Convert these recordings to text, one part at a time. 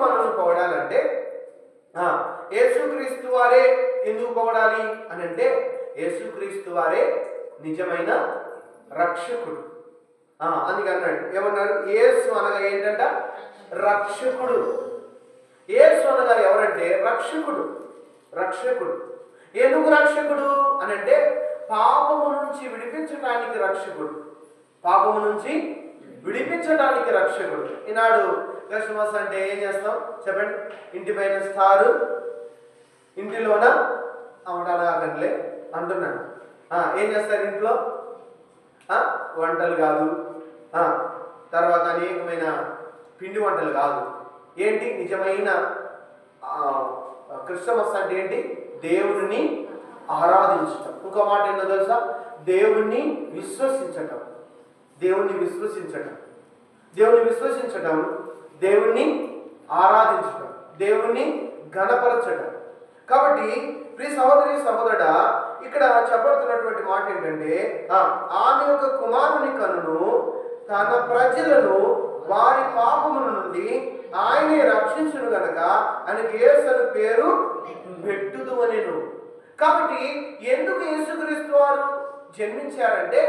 మనల్ని పొగడాలంటే యేసుక్రీస్తు వారే ఎందుకు పొగడాలి అని అంటే, యేసుక్రీస్తు వారే నిజమైన రక్షకుడు. అందుకన్నాడు, ఏమన్నాడు? యేసు అనగా ఏంటంట? రక్షకుడు. యేసు అనగా ఎవరంటే రక్షకుడు. రక్షకుడు ఎందుకు రక్షకుడు అని అంటే, పాపము నుంచి విడిపించడానికి రక్షకుడు. పాపము నుంచి విడిపించడానికి రక్షకుడు. ఈనాడు క్రిస్మస్ అంటే ఏం చేస్తాం చెప్పండి? ఇంటి పైన స్టారు, ఇంటిలోన అవటాలే అంటున్నాను. ఏం చేస్తారు ఇంట్లో? వంటలు కాదు, తర్వాత అనేకమైన పిండి వంటలు కాదు. ఏంటి నిజమైన క్రిస్మస్ అంటే ఏంటి? దేవుడిని ఆరాధించటం. ఇంకో మాట ఏంటో తెలుసా? దేవుణ్ణి విశ్వసించటం. దేవుణ్ణి విశ్వసించటం, దేవుణ్ణి విశ్వసించటం, దేవుణ్ణి ఆరాధించటం, దేవుణ్ణి ఘనపరచటం. కాబట్టి ప్రియ సహోదరి సహోదరుడా, ఇక్కడ చెప్పబడుతున్నటువంటి మాట ఏంటంటే, ఆమె యొక్క కుమారుని కనును తన ప్రజలను వారి పాపముల నుండి ఆయనే రక్షించును గనక ఆయనకి యేసు అని పేరు పెట్టుదు అనేను. కాబట్టి ఎందుకు యేసుక్రీస్తు వారు జన్మించారంటే,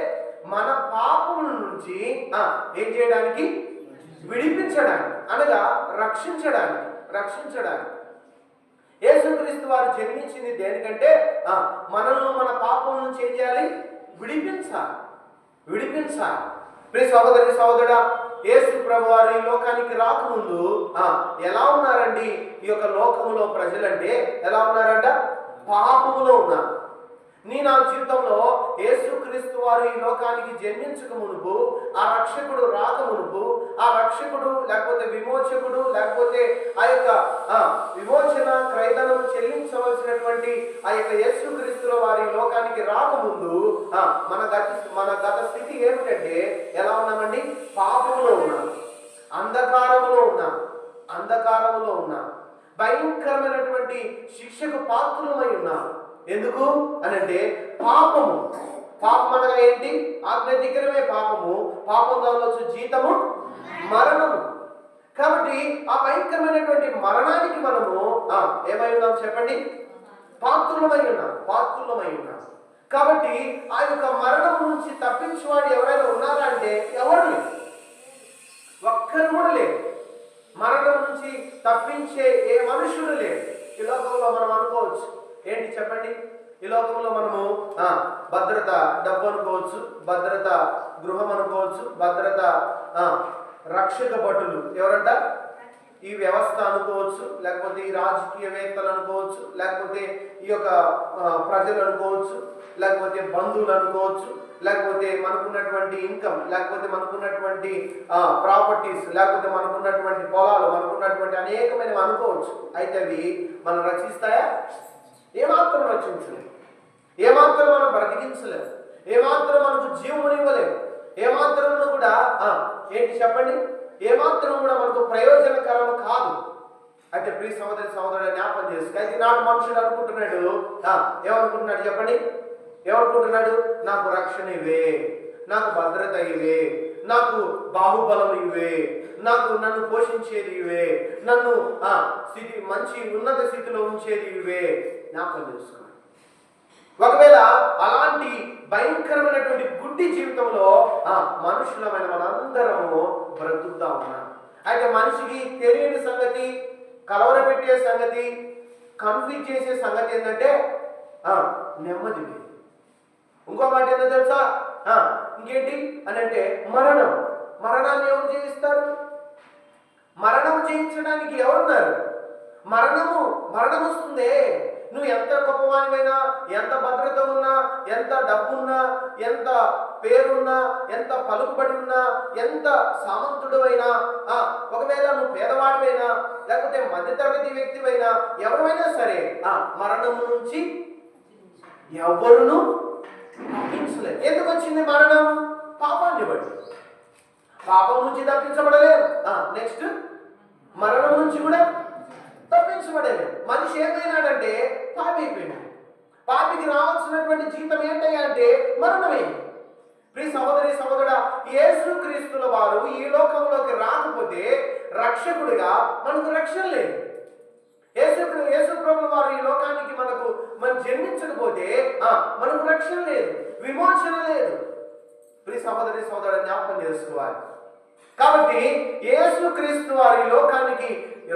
మన పాపముల నుంచి ఏం చేయడానికి? విడిపించడానికి, అనగా రక్షించడానికి. యేసుక్రీస్తు వారు జన్మించింది దేనికంటే, మనల్ని మన పాపం నుంచి ఏం చేయాలి? విడిపించాలి. ప్రియ సహోదరి సహోదరుడా, యేసు ప్రభు వారు ఈ లోకానికి రాకముందు ఎలా ఉన్నారండి? ఈ యొక్క లోకములో ప్రజలంటే ఎలా ఉన్నారంట? పాపములో ఉన్నారు. నా జీవితంలో యేసుక్రీస్తు వారు ఈ లోకానికి జన్మించక మునుపు, ఆ రక్షకుడు రాక మునుపు, ఆ రక్షకుడు లేకపోతే విమోచకుడు లేకపోతే ఆ యొక్క విమోచన క్రయధనం చెల్లించవలసినటువంటి ఆ యొక్క యేసుక్రీస్తు వారి లోకానికి రాకముందు మన గత స్థితి ఏమిటంటే ఎలా ఉన్నామండి? పాపంలో ఉన్నాం, అంధకారములో ఉన్నాం, భయంకరమైనటువంటి శిక్షకు పాత్రులమై ఉన్నాం. ఎందుకు అనంటే, పాపం అనగా ఏంటి? ఆజ్ఞాధిక్రమే పాపము. పాపం దానిలో జీతము మరణము. కాబట్టి ఆ భయంకరమైనటువంటి మరణానికి మనము ఏమై ఉన్నాం చెప్పండి? పాత్రులమై ఉన్నాం. కాబట్టి ఆ యొక్క మరణం నుంచి తప్పించేవాడు ఎవరైనా ఉన్నారా అంటే ఎవరు లేరు, ఒక్కరు కూడా లేరు. మరణం నుంచి తప్పించే ఏ మనుషుడు లేరు. ఈ లోకంలో మనం అనుకోవచ్చు ఏంటి చెప్పండి? ఈ లోకంలో మనము భద్రత డబ్బు అనుకోవచ్చు, భద్రత గృహం అనుకోవచ్చు, భద్రత రక్షక భటులు ఎవరంట? ఈ వ్యవస్థ అనుకోవచ్చు, లేకపోతే ఈ రాజకీయవేత్తలు అనుకోవచ్చు, లేకపోతే ఈ యొక్క ప్రజలు అనుకోవచ్చు, లేకపోతే బంధువులు అనుకోవచ్చు, లేకపోతే మనకున్నటువంటి ఇన్కమ్, లేకపోతే మనకున్నటువంటి ప్రాపర్టీస్, లేకపోతే మనకున్నటువంటి పొలాలు, మనకున్నటువంటి అనేకమైనవి అనుకోవచ్చు. అయితే అవి మనం రక్షిస్తాయా? ఏమాత్రం రక్షించలేము, ఏమాత్రం మనం బ్రతికించలేము, ఏమాత్రం మనకు జీవమునివ్వలేము, ఏమాత్రం కూడా ఏంటి చెప్పండి? ఏమాత్రం కూడా మనకు ప్రయోజనకరం కాదు. అయితే ప్రియ సహోదరుడు జ్ఞాపకం చేసుకో. అయితే నాడు మనుషుడు అనుకుంటున్నాడు, ఏమనుకుంటున్నాడు చెప్పండి? ఏమనుకుంటున్నాడు? నాకు రక్షణ ఇవే, నాకు భద్రత ఇవే, నాకు బాహుబలం ఇవే, నన్ను పోషించేది ఇవే, నన్ను మంచి ఉన్నత స్థితిలో ఉంచేది ఇవే. జ్ఞాపకం చేసుకోండి. ఒకవేళ అలాంటి భయంకరమైనటువంటి గుడ్డి జీవితంలో మనుషులమైన మనందరము బ్రతుకుతా ఉన్నాం. అయితే మనిషికి తెలియని సంగతి, కలవరపెట్టే సంగతి, కన్ఫ్యూజ్ చేసే సంగతి ఏంటంటే నెమ్మది లేదు. ఇంకో మాట ఏంటో తెలుసా? ఇంకేంటి అని అంటే మరణాన్ని ఎవరు జయిస్తారు? మరణం జయించడానికి ఎవరున్నారు? మరణం వస్తుందే. నువ్వు ఎంత గొప్పవానివైనా, ఎంత భద్రత ఉన్నా, ఎంత డబ్బున్నా, ఎంత పేరున్నా, ఎంత పలుకుబడి ఉన్నా, ఎంత సామంతుడువైనా, ఒకవేళ నువ్వు పేదవాడివైనా, లేకపోతే మధ్యతరగతి వ్యక్తివైనా, ఎవరైనా సరే మరణము నుంచి ఎవరును తప్పించలేదు. ఎందుకు వచ్చింది మరణం? పాపాన్ని బట్టి. పాపం నుంచి తప్పించబడలేదు. నెక్స్ట్ మరణం నుంచి కూడా తప్పించబడలేదు. మనిషి ఏమైనాడంటే పాపి అయిపోయినాడు. పాపికి రావాల్సినటువంటి జీతం ఏంటయ్యా అంటే మరణమే. ప్రియ సహోదరి సహోదరుడా, యేసుక్రీస్తుల వారు ఈ లోకంలోకి రాకపోతే రక్షకుడిగా మనకు రక్షణ లేదు. యేసు ప్రభుల వారు ఈ లోకానికి మనం జన్మించకపోతే మనకు రక్షణ లేదు, విమోచన లేదు. ప్రియ సహోదరి సహోదరుడు జ్ఞాపకం చేసుకోవాలి. కాబట్టి యేసుక్రీస్తు వారు ఈ లోకానికి ఈ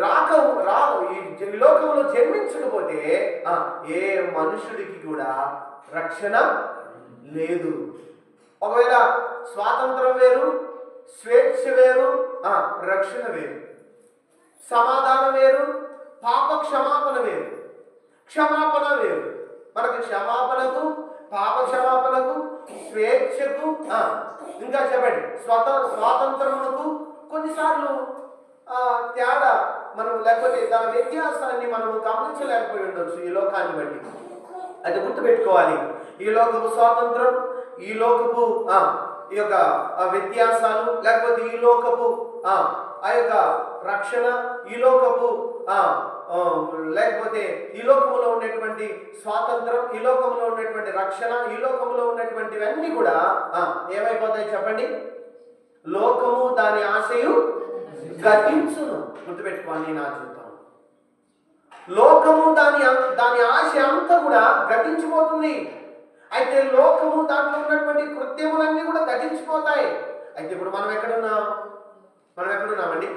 లోకంలో జన్మించకపోతే ఏ మనుషుడికి కూడా రక్షణ లేదు. ఒకవేళ స్వాతంత్రం వేరు, స్వేచ్ఛ వేరు, రక్షణ వేరు. సమాధానం వేరు, పాప క్షమాపణ వేరు, క్షమాపణ వేరు. మనకు క్షమాపణకు, పాప క్షమాపణకు, స్వేచ్ఛకు, ఇంకా చెప్పండి స్వాతంత్రమునకు కొన్నిసార్లు తేడా మనం, లేకపోతే దాని వ్యత్యాసాన్ని మనం గమనించలేకపోయి ఉండొచ్చు ఈ లోకాన్ని బట్టి. అది గుర్తుపెట్టుకోవాలి. ఈ లోకపు స్వాతంత్రం, ఈ లోకపు ఈ యొక్క వ్యత్యాసాలు, లేకపోతే ఈ లోకపు ఆ యొక్క రక్షణ, ఈ లోకపు లేకపోతే ఈ లోకములో ఉన్నటువంటి స్వాతంత్రం, ఈ లోకంలో ఉన్నటువంటి రక్షణ, ఈ లోకంలో ఉన్నటువంటివన్నీ కూడా ఏమైపోతాయి చెప్పండి? లోకము దాని ఆశయు గతించును. గుర్తుపెట్టుకోండి నా జీవితం. లోకము దాని ఆశ అంతా కూడా గతించిపోతుంది. అయితే లోకము దాంట్లో ఉన్నటువంటి కృత్యములన్నీ కూడా గతించిపోతాయి. అయితే ఇప్పుడు మనం ఎక్కడున్నామండి?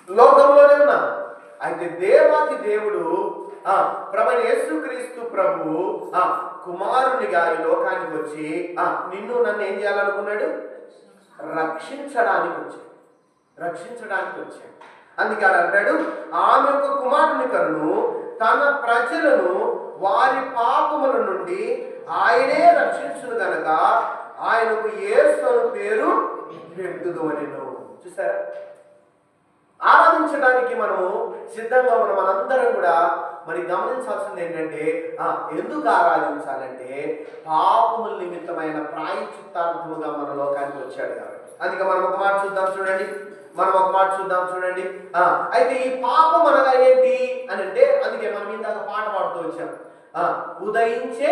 లోకంలోనే ఉన్నాం. అయితే దేవాతి దేవుడు ప్రభువైన యేసుక్రీస్తు ప్రభువు కుమారునిగా ఈ లోకానికి వచ్చి నిన్ను నన్ను ఏం చేయాలనుకున్నాడు? రక్షించడానికి వచ్చాడు. అందుకే అంటాడు, ఆమె యొక్క కుమారుని కను తన ప్రజలను వారి పాపముల నుండి ఆయనే రక్షించును గనక ఆయనకు యేసు అను పేరు పెట్టుదు అని. చూసారా? ఆరాధించడానికి మనము సిద్ధంగా ఉన్న మనందరం కూడా మరి గమనించాల్సింది ఏంటంటే, ఎందుకు ఆరాధించాలంటే పాపముల నిమిత్తమైన ప్రాయశ్చిత్తార్థముగా మన లోకానికి వచ్చాడు కాబట్టి. అందుకే మనం ఒక మాట చూద్దాం చూడండి. అయితే ఈ పాపం అనగా ఏంటి అని అంటే, అందుకే మనం ఇందాక పాట పాడుతూ వచ్చాం. ఉదయించే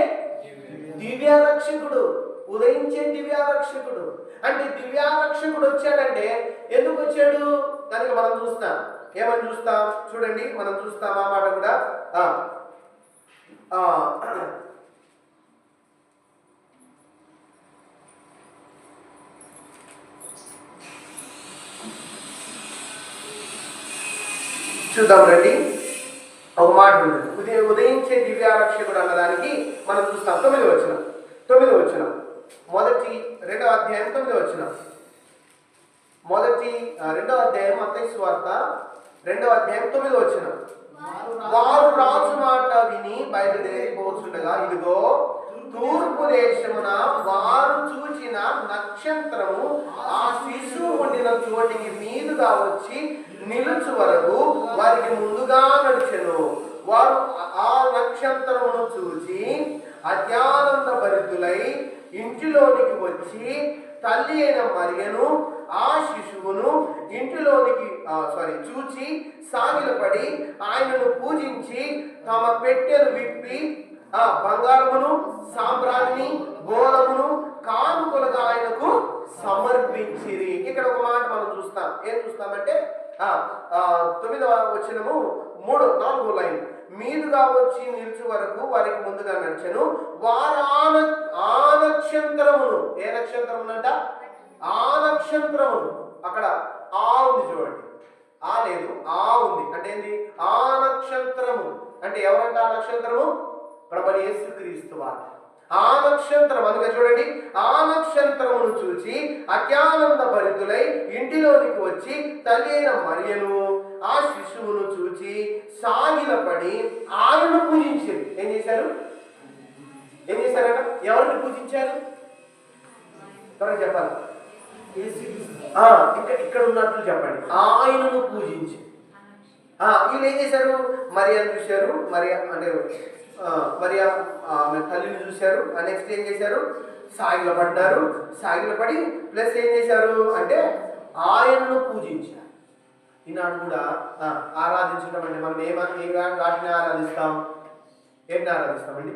దివ్యారక్షకుడు అంటే దివ్యారక్షకుడు వచ్చాడంటే ఎందుకు వచ్చాడు? దానికి మనం చూస్తాం. ఏమని చూస్తాం చూడండి, మనం చూస్తాం ఆ మాట కూడా. చూద్దాం రండి. ఒక మాట ఉంది, ఉదయించే దివ్యారక్షకుడు అన్నదానికి మనం చూస్తాం. 9వ వచనం, మొదటి 2వ అధ్యాయం 9వ వచనం. రెండవ అధ్యాయం మత్తయి సువార్త 2వ అధ్యాయం 9వ వచనం. వారు రాజు మాట విని బయలుదేరిపోతుండగా ఇదిగో తూర్పు దేశమున వారు చూచిన నక్షత్రము ఆ శిశువు ఉండిన చోటికి మీదుగా వచ్చి నిలుచు వరకు వారికి ముందుగా నడిచెను. వారు ఆ నక్షత్రమును చూచి అత్యానంద భరితులై ఇంటిలోనికి వచ్చి తల్లి అయిన మరియను ఆ శిశువును ఇంటిలోనికి చూచి సాగిలపడి ఆయనను పూజించి తమ పెట్టెలు విప్పి బంగారమును, సాంబ్రాన్ని, గోధుమను కానుకలుగా ఆయనకు సమర్పించిరి. ఇక్కడ ఒక మాట మనం చూస్తాం. ఏం చూస్తామంటే 9వ వచనము 3-4 లైన్. మీదుగా వచ్చి నిలిచి వరకు వారికి ముందుగా నడిచెను. వారు ఆ నక్షత్రమును, ఏ నక్షత్రమునంట? ఆ నక్షత్రమును. అక్కడ ఆ ఉంది చూడండి, ఆ లేదు, ఆ ఉంది అంటే ఏంది? ఆ నక్షత్రము అంటే ఎవరంట? ఆ నక్షత్రము ప్రభువైన యేసుక్రీస్తు వారు. ఆ నక్షత్రం అందుకే చూడండి, ఆ నక్షత్రమును చూచి అత్యానంద భరితులై ఇంటిలోనికి వచ్చి తల్లి అయిన మరియను ఆ శిశువును చూచి సాగిలపడి ఆయనను పూజించారు. ఏం చేశారట? ఎవరిని పూజించారు? త్వరగా చెప్పాలి. ఇక్కడ ఉన్నట్లు చెప్పండి. ఆయనను పూజించి వీళ్ళు ఏం చేశారు? మరియను చూశారు. మరియా ఆమె తల్లిని చూశారు. నెక్స్ట్ ఏం చేశారు? సాగిలపడి ప్లస్ ఏం చేశారు అంటే ఆయనను పూజించారు. ఈనాడు కూడా ఆరాధించడం అంటే మనం వాటిని ఆరాధిస్తాం. ఏంటిని ఆరాధిస్తామండి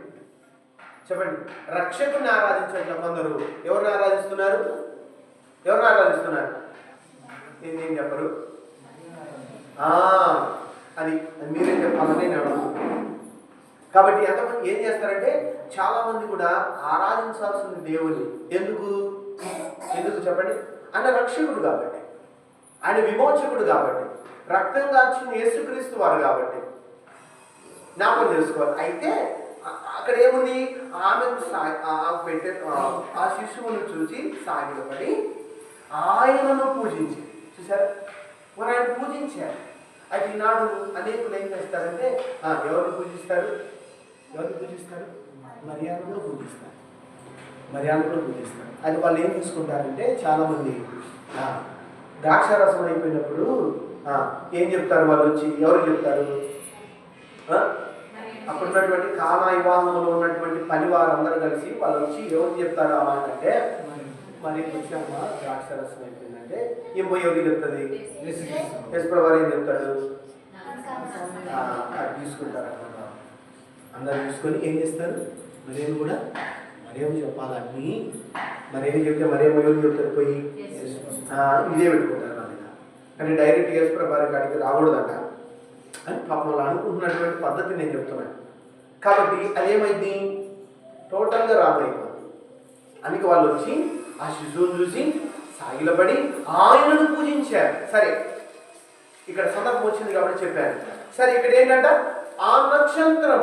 చెప్పండి. రక్షకుని ఆరాధించట్ల కొందరు ఎవరిని ఆరాధిస్తున్నారు? ఎవరిని ఆరాధిస్తున్నారు? ఏం చెప్పరు? అది మీరేం చెప్పాలని నేను అడుగుతున్నాను. కాబట్టి ఎంతమంది ఏం చేస్తారంటే చాలా మంది కూడా ఆరాధించాల్సిన దేవుని ఎందుకు చెప్పండి? ఆయన రక్షకుడు కాబట్టి, ఆయన విమోచకుడు కాబట్టి, రక్తం కాచిన యేసుక్రీస్తు వారు కాబట్టి జ్ఞాపకం చేసుకోవాలి. అయితే అక్కడ ఏముంది? ఆమెకు పెట్టే ఆ శిశువును చూసి సాగిలపడి ఆయనను పూజించి చూసారా, మరి ఆయన పూజించారు. అయితే ఈనాడు అనేకులు ఏం చేస్తారంటే ఎవరిని పూజిస్తారు? మరియాను కూడా పూజిస్తారు. అది వాళ్ళు ఏం తీసుకుంటారంటే చాలామంది ద్రాక్షారసం అయిపోయినప్పుడు ఏం చెప్తారు? వాళ్ళు వచ్చి ఎవరు చెప్తారు? అప్పుడు ఉన్నటువంటి కానా వివాహంలో ఉన్నటువంటి పని వారందరూ కలిసి వాళ్ళు వచ్చి ఎవరు చెప్తారు ఆ మాట అంటే, మరి వచ్చామా ద్రాక్షారసం అయిపోయిందంటే ఏం పోయి ఎవరికి చెప్తుంది? యేసుప్రభువారు ఏం చెప్తాడు? అది తీసుకుంటారు అన్నమాట. అందరు తీసుకొని ఏం చేస్తారు? మరేమి కూడా మరేమి చెప్పాలని, మరేమి చెప్తే మరేమో ఎవరు చెప్తారు? పోయి ఇదే పెట్టుకుంటారు నా మీద. కానీ డైరెక్ట్ యేసుప్రభువారి కాడికి రాకూడదంట అని పాపం వాళ్ళు అనుకుంటున్నటువంటి పద్ధతి నేను చెప్తున్నాను. కాబట్టి అదేమైంది? టోటల్గా రాబోయిపోతుంది. అందుకే వాళ్ళు వచ్చి ఆ శిశువును చూసి సాగిలపడి ఆయనను పూజించారు. సరే, ఇక్కడ సందర్భం వచ్చింది కాబట్టి చెప్పాను. సరే, ఇక్కడ ఏంటంట? ఆ నక్షత్రం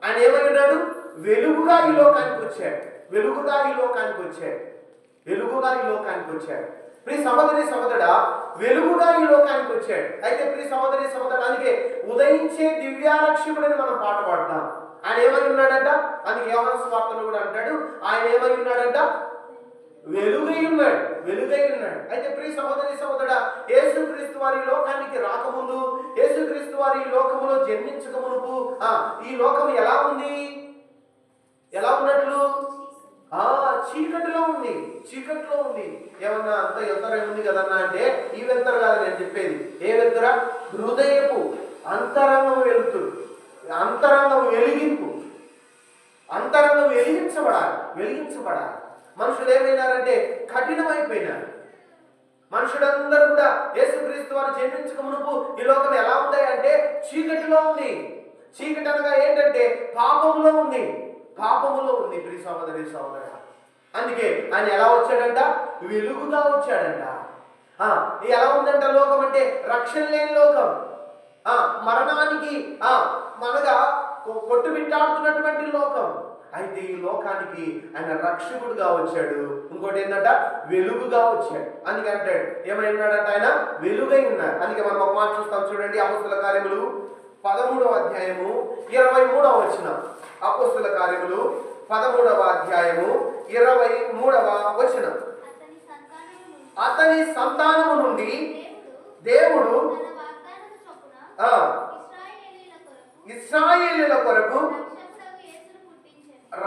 ఆయన ఏమై ఉన్నాడు? వెలుగుగా ఈ లోకానికి వచ్చాడు. ప్రియ సహోదరి సహోదరుడా, వెలుగుగా ఈ లోకానికి వచ్చాడు. అయితే ప్రియ సహోదరి సహోదరుడు, అందుకే ఉదయించే దివ్యారక్షకుడని మనం పాట పాడతాం. ఆయన ఏమై ఉన్నాడంట? అందుకే యోహాను సువార్తలో కూడా అంటాడు, ఆయన ఏమై ఉన్నాడంట? వెలుగై ఉన్నాడు. అయితే ప్రియ సహోదరి సహోదరుడా, యేసుక్రీస్తు వారి లోకానికి రాకముందు, యేసుక్రీస్తు వారి లోకములో జన్మించక మునుపు ఈ లోకం ఎలా ఉంది? ఎలా ఉన్నట్లు? చీకటిలో ఉంది. ఏమన్నా అంత ఎత్తర ఉంది కదన్నా అంటే ఈ వెళ్తారు కాదు నేను చెప్పేది. ఏ వెళ్తురా? హృదయపు అంతరంగం వెలుతురు, అంతరంగం వెలిగింపు, అంతరంగం వెలిగించబడాలి. మనుషులు ఏమైనారంటే కఠినమైపోయినారు. మనుషులందరూ కూడా యేసుక్రీస్తు వారు జన్మించక మునుపు ఈ లోకం ఎలా ఉంది అంటే చీకటిలో ఉంది. చీకటి అనగా ఏంటంటే పాపములో ఉంది. ప్రియ సహోదరి సహోదరుడా, అందుకే ఆయన ఎలా వచ్చాడంట? వెలుగుగా వచ్చాడంట. ఎలా ఉందంట లోకం అంటే? రక్షణ లేని లోకం, మరణానికి మనగా కొట్టుమిట్టాడుతున్నటువంటి లోకం. అయితే ఈ లోకానికి ఆయన రక్షకుడుగా వచ్చాడు. ఇంకోటి ఏంటంట? వెలుగుగా వచ్చాడు. అందుకే అంటాడు, ఏమై ఉన్నాడంట? ఆయన వెలుగై ఉన్నాడు. అందుకే మనం ఒక మాట చూస్తాం చూడండి, అపోస్తల కార్యములు 13వ అధ్యాయము 23వ వచనం. అపోస్తల కార్యములు 13వ అధ్యాయము 23వ వచనం. అతని సంతానము నుండి దేవుడు ఇశ్రాయేలీయుల కొరకు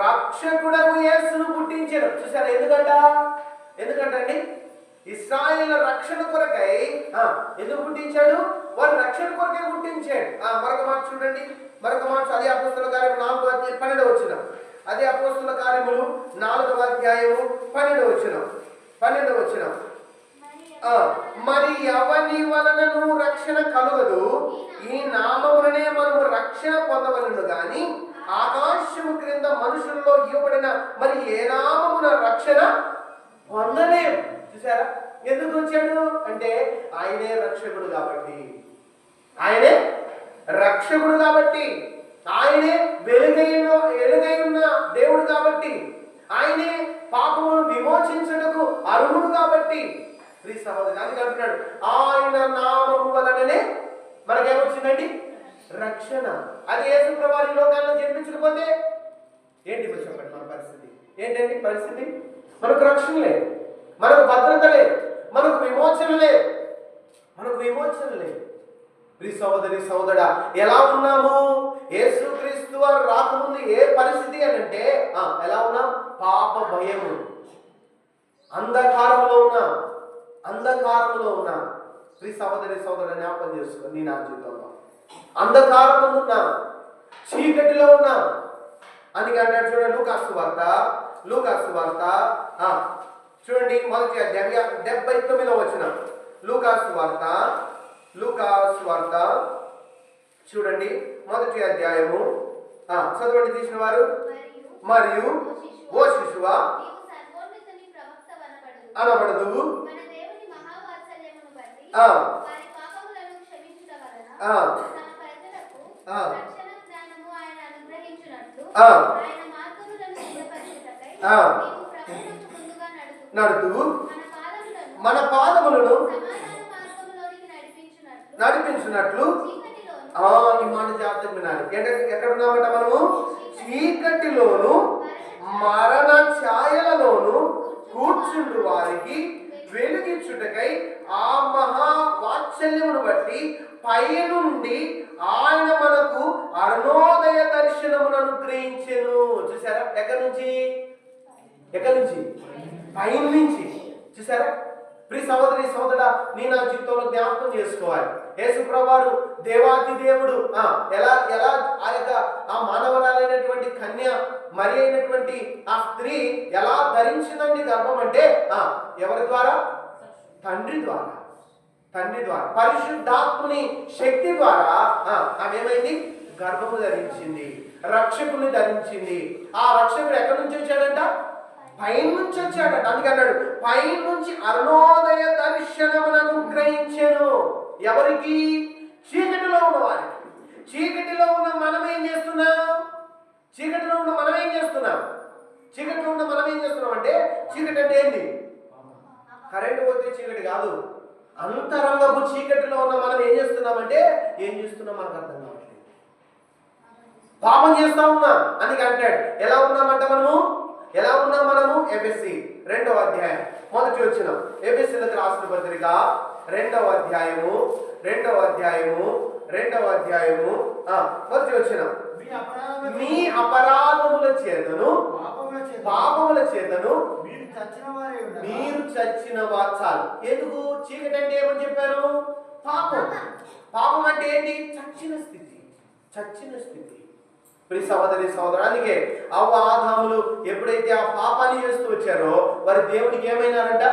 రక్షకుడగు యేసును పుట్టించాడు. చూసారా? ఎందుకంటే ఇశ్రాయేలు రక్షణ కొరకై ఎందుకు పుట్టించాడు? వారు రక్షణ కొరకై పుట్టించాడు. మరొక మాట చూడండి, అదే అపోస్తల కార్యము 4వ అధ్యాయం 12వ వచనం. అదే అపోస్తల కార్యములు 4వ అధ్యాయము 12వ వచనం. మరి ఎవని వలనను రక్షణ కలుగదు, ఈ నామములనే మనము రక్షణ పొందవలను గాని ఆకాశము క్రింద మనుషుల్లో ఇవ్వబడిన మరి ఏ నామమున రక్షణ పొందలేం. చూసారా? ఎందుకు వచ్చాడు అంటే ఆయనే రక్షకుడు కాబట్టి, ఆయనే వెలుగై ఉన్న దేవుడు కాబట్టి, ఆయనే పాపమును విమోచించుటకు అర్హుడు కాబట్టి. ప్రియ సహోదరుడు, అందుకే అంటున్నాడు ఆయన నామము వలననే మనకేమొచ్చిందండి? రక్షణ. అది యేసుప్రభువు వారి లోకాల్లో జన్మించకపోతే ఏంటి చెప్పండి మన పరిస్థితి? ఏంటండి పరిస్థితి? మనకు రక్షణ లేదు, మనకు భద్రత లేదు, మనకు విమోచన లేదు. ప్రియ సహోదరి సహోదరుడా, ఎలా ఉన్నాము? యేసుక్రీస్తు వారు రాకముందు ఏ పరిస్థితి అని అంటే ఎలా ఉన్నాం? పాప భయము, అంధకారంలో ఉన్నాం. ప్రియ సహోదరి సహోదరుడు, జ్ఞాపకం చేసుకో, నీ నా జీవితంలో అంధకారంలో ఉన్నాం, చీకటిలో ఉన్నాం. అందుకే అంటాడు చూడండి లూకాసు వార్త చూడండి మొదటి అధ్యాయం 79వ వచనం. లూకాసు వార్త చూడండి మొదటి అధ్యాయము చదవండి తీసిన వారు. మరియు ఓ శిశువా అనబడదు నడుతూ మన పాదములను నడిపించినట్లు. ఈ మాట జాగ్రత్తగా వినాలి. ఎక్కడ ఉన్నామంట మనము? చీకటిలోను మరణ ఛాయలలోను కూర్చుండు వారికి వెలుగిచ్చుటకై ఆ మహా వాత్సల్యమును బట్టి పైనుండి ఆయన మనకు అరుణోదయ దర్శనమును అనుగ్రహించెను. చూసారా? ఎక్కడి నుంచి? పైన నుంచి. చూసారా? ప్రియ సహోదరి సహోదరుడా, నీ నా జీవితంలో జ్ఞాపకం చేసుకోవాలి. యేసు ప్రభువారు దేవాది దేవుడు ఎలా ఆ మానవరాలైనటువంటి కన్య మరి అయినటువంటి ఆ స్త్రీ ఎలా ధరించిందండి గర్భం అంటే ఎవరి ద్వారా? తండ్రి ద్వారా పరిశుద్ధాత్ముని శక్తి ద్వారా ఆమె ఏమైంది? గర్భము ధరించింది, రక్షకుని ధరించింది. ఆ రక్షకుడు ఎక్కడి నుంచి వచ్చాడంట? పైనుంచి వచ్చాడట. అందుకే అన్నాడు పైనుంచి అరుణోదయ దర్శనమును అనుగ్రహించెను. ఎవరికి? చీకటిలో ఉన్న వారికి. చీకటిలో ఉన్న మనం ఏం చేస్తున్నాం అంటే చీకటి అంటే ఏంటి? కరెంటు పోతే చీకటి కాదు. అంతరంగపు చీకటిలో ఉన్న మనం ఏం చేస్తున్నాం మనకు అర్థం కావట్లేదు. పాపం చేస్తా ఉన్నాం. అందుకే అంటాడు ఎలా ఉన్నామంట మనము ఎఫెసీ 2వ అధ్యాయం మొదటి వచనం. ఎఫెసీలకు రాసిన పత్రిక 2వ అధ్యాయము మొదటి వచనం. మీ అపరాధముల చేతను పాపముల చేతను మీరు చచ్చిన వాచాలు. ఎందుకు? చీకటి అంటే ఏమని చెప్పారు? పాపం అంటే ఏంటి? చచ్చిన స్థితి. ప్రియ సహోదరి సహోదరు, అందుకే అవ్వ ఆదాములు ఎప్పుడైతే ఆ పాపాన్ని చేస్తూ వచ్చారో వారి దేవునికి ఏమైనారంట?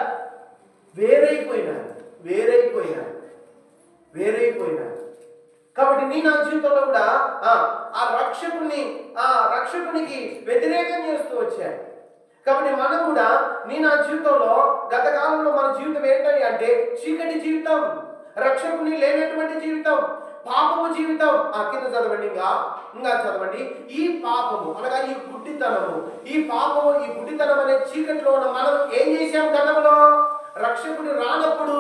వేరైపోయినారు. కాబట్టి నీ నా జీవితంలో కూడా ఆ రక్షకునికి వ్యతిరేకం చేస్తూ వచ్చారు. కాబట్టి మనం కూడా నీ నా జీవితంలో గత కాలంలో మన జీవితం ఏంటంటే అంటే చీకటి జీవితం, రక్షకుని లేనటువంటి జీవితం, పాపము జీవితం. కింద చదవండి, ఇంకా చదవండి. ఈ పాపము అనగా ఈ గుడ్డితనం అనే చీకటిలో ఉన్న మనం ఏం చేశాం గతంలో? రక్షకుడు రానప్పుడు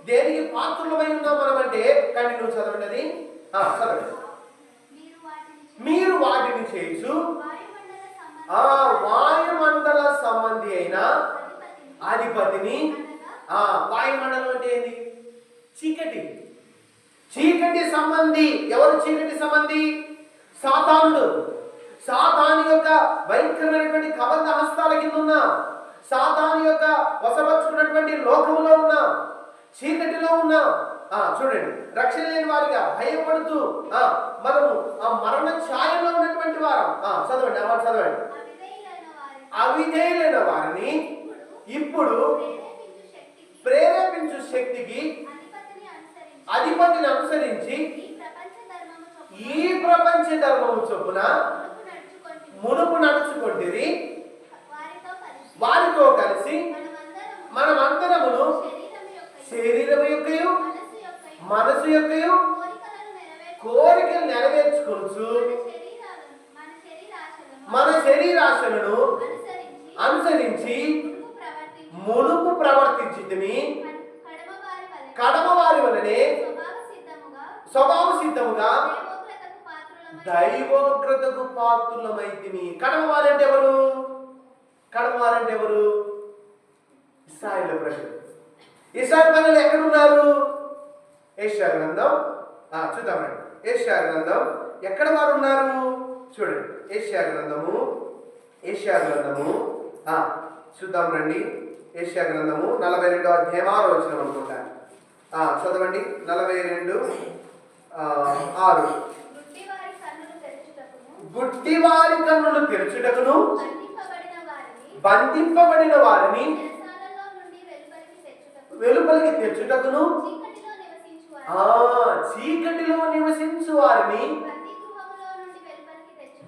దేనికి పాత్రులమై ఉన్నాం మనం అంటే కానీ నువ్వు చదవండి అది చదవండి. మీరు వాటిని చేసు వాయుమండల సంబంధి అయిన అధిపతిని. వాయుమండలం అంటే ఏంది? చీకటి సంబంధి. ఎవరు చీకటి సంబంధి? సాతానుడు. సాతాను యొక్క భయంకరమైనటువంటి కబంధ హస్తాల కింద ఉన్నా, సాతాను యొక్క వశపరుచుకున్నటువంటి లోకములో ఉన్నా, చీకటిలో ఉన్నా. చూడండి, రక్షణ లేని వారిగా భయపడుతూ మనము ఆ మరణ ఛాయలో ఉన్నటువంటి వారం. చదవండి. అవిధేయులైన వారిని ఇప్పుడు ప్రేరేపించు శక్తికి అధిపతిని అనుసరించి ఈ ప్రపంచ ధర్మము చొప్పున మునుపు నడుచుకొంటిరి. వారితో కలిసి మనమందరమును శరీరము యొక్కయు మనసు యొక్కయు కోరికలు నెరవేర్చుకొనుచు మన శరీరాశలను అనుసరించి మునుపు ప్రవర్తించితిమి. కడమ వారి వలనే స్వభావ సిద్ధముగా దైవోగ్రతకు పాత్రులమైతిమి. కడమ వారంటే ఎవరు? ఇశ్రాయేలు ప్రజలు. ఇశ్రాయేలు ప్రజలు ఎక్కడున్నారు? యెషయా గ్రంథం చూద్దామండి. యెషయా గ్రంథం ఎక్కడ వారు ఉన్నారు? చూడండి, యెషయా గ్రంథము చూద్దాం రండి. యెషయా గ్రంథము 42వ అధ్యాయం 6వ వచనం అనుకుంటాను. చదవండి. 42:6. గుడ్డివారి కన్నులు తెరచుటకును, బంధింపబడిన వారిని వెలుపలికి తెచ్చుటకును, చీకటిలో నివసించు వారిని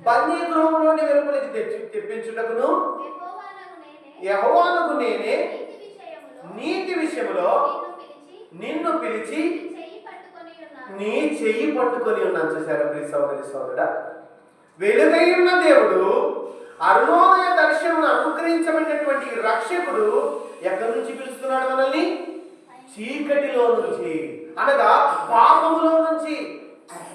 బందీ గృహంలోని వెలుపలికి తెప్పించుటకును, యెహోవానగు నేనే నీతి విషయములో నిన్ను పిలిచి నీ చెయ్యి పట్టుకొని ఉన్నాను. చూసారా ప్రియ సోదరి సోదరుడా, వెలుగైన దేవుడు, అరుణోదయ దర్శనం అనుగ్రహించబడినటువంటి రక్షకుడు ఎక్కడి నుంచి పిలుస్తున్నాడు మనల్ని? చీకటిలో నుంచి, అనగా పాపములో నుంచి.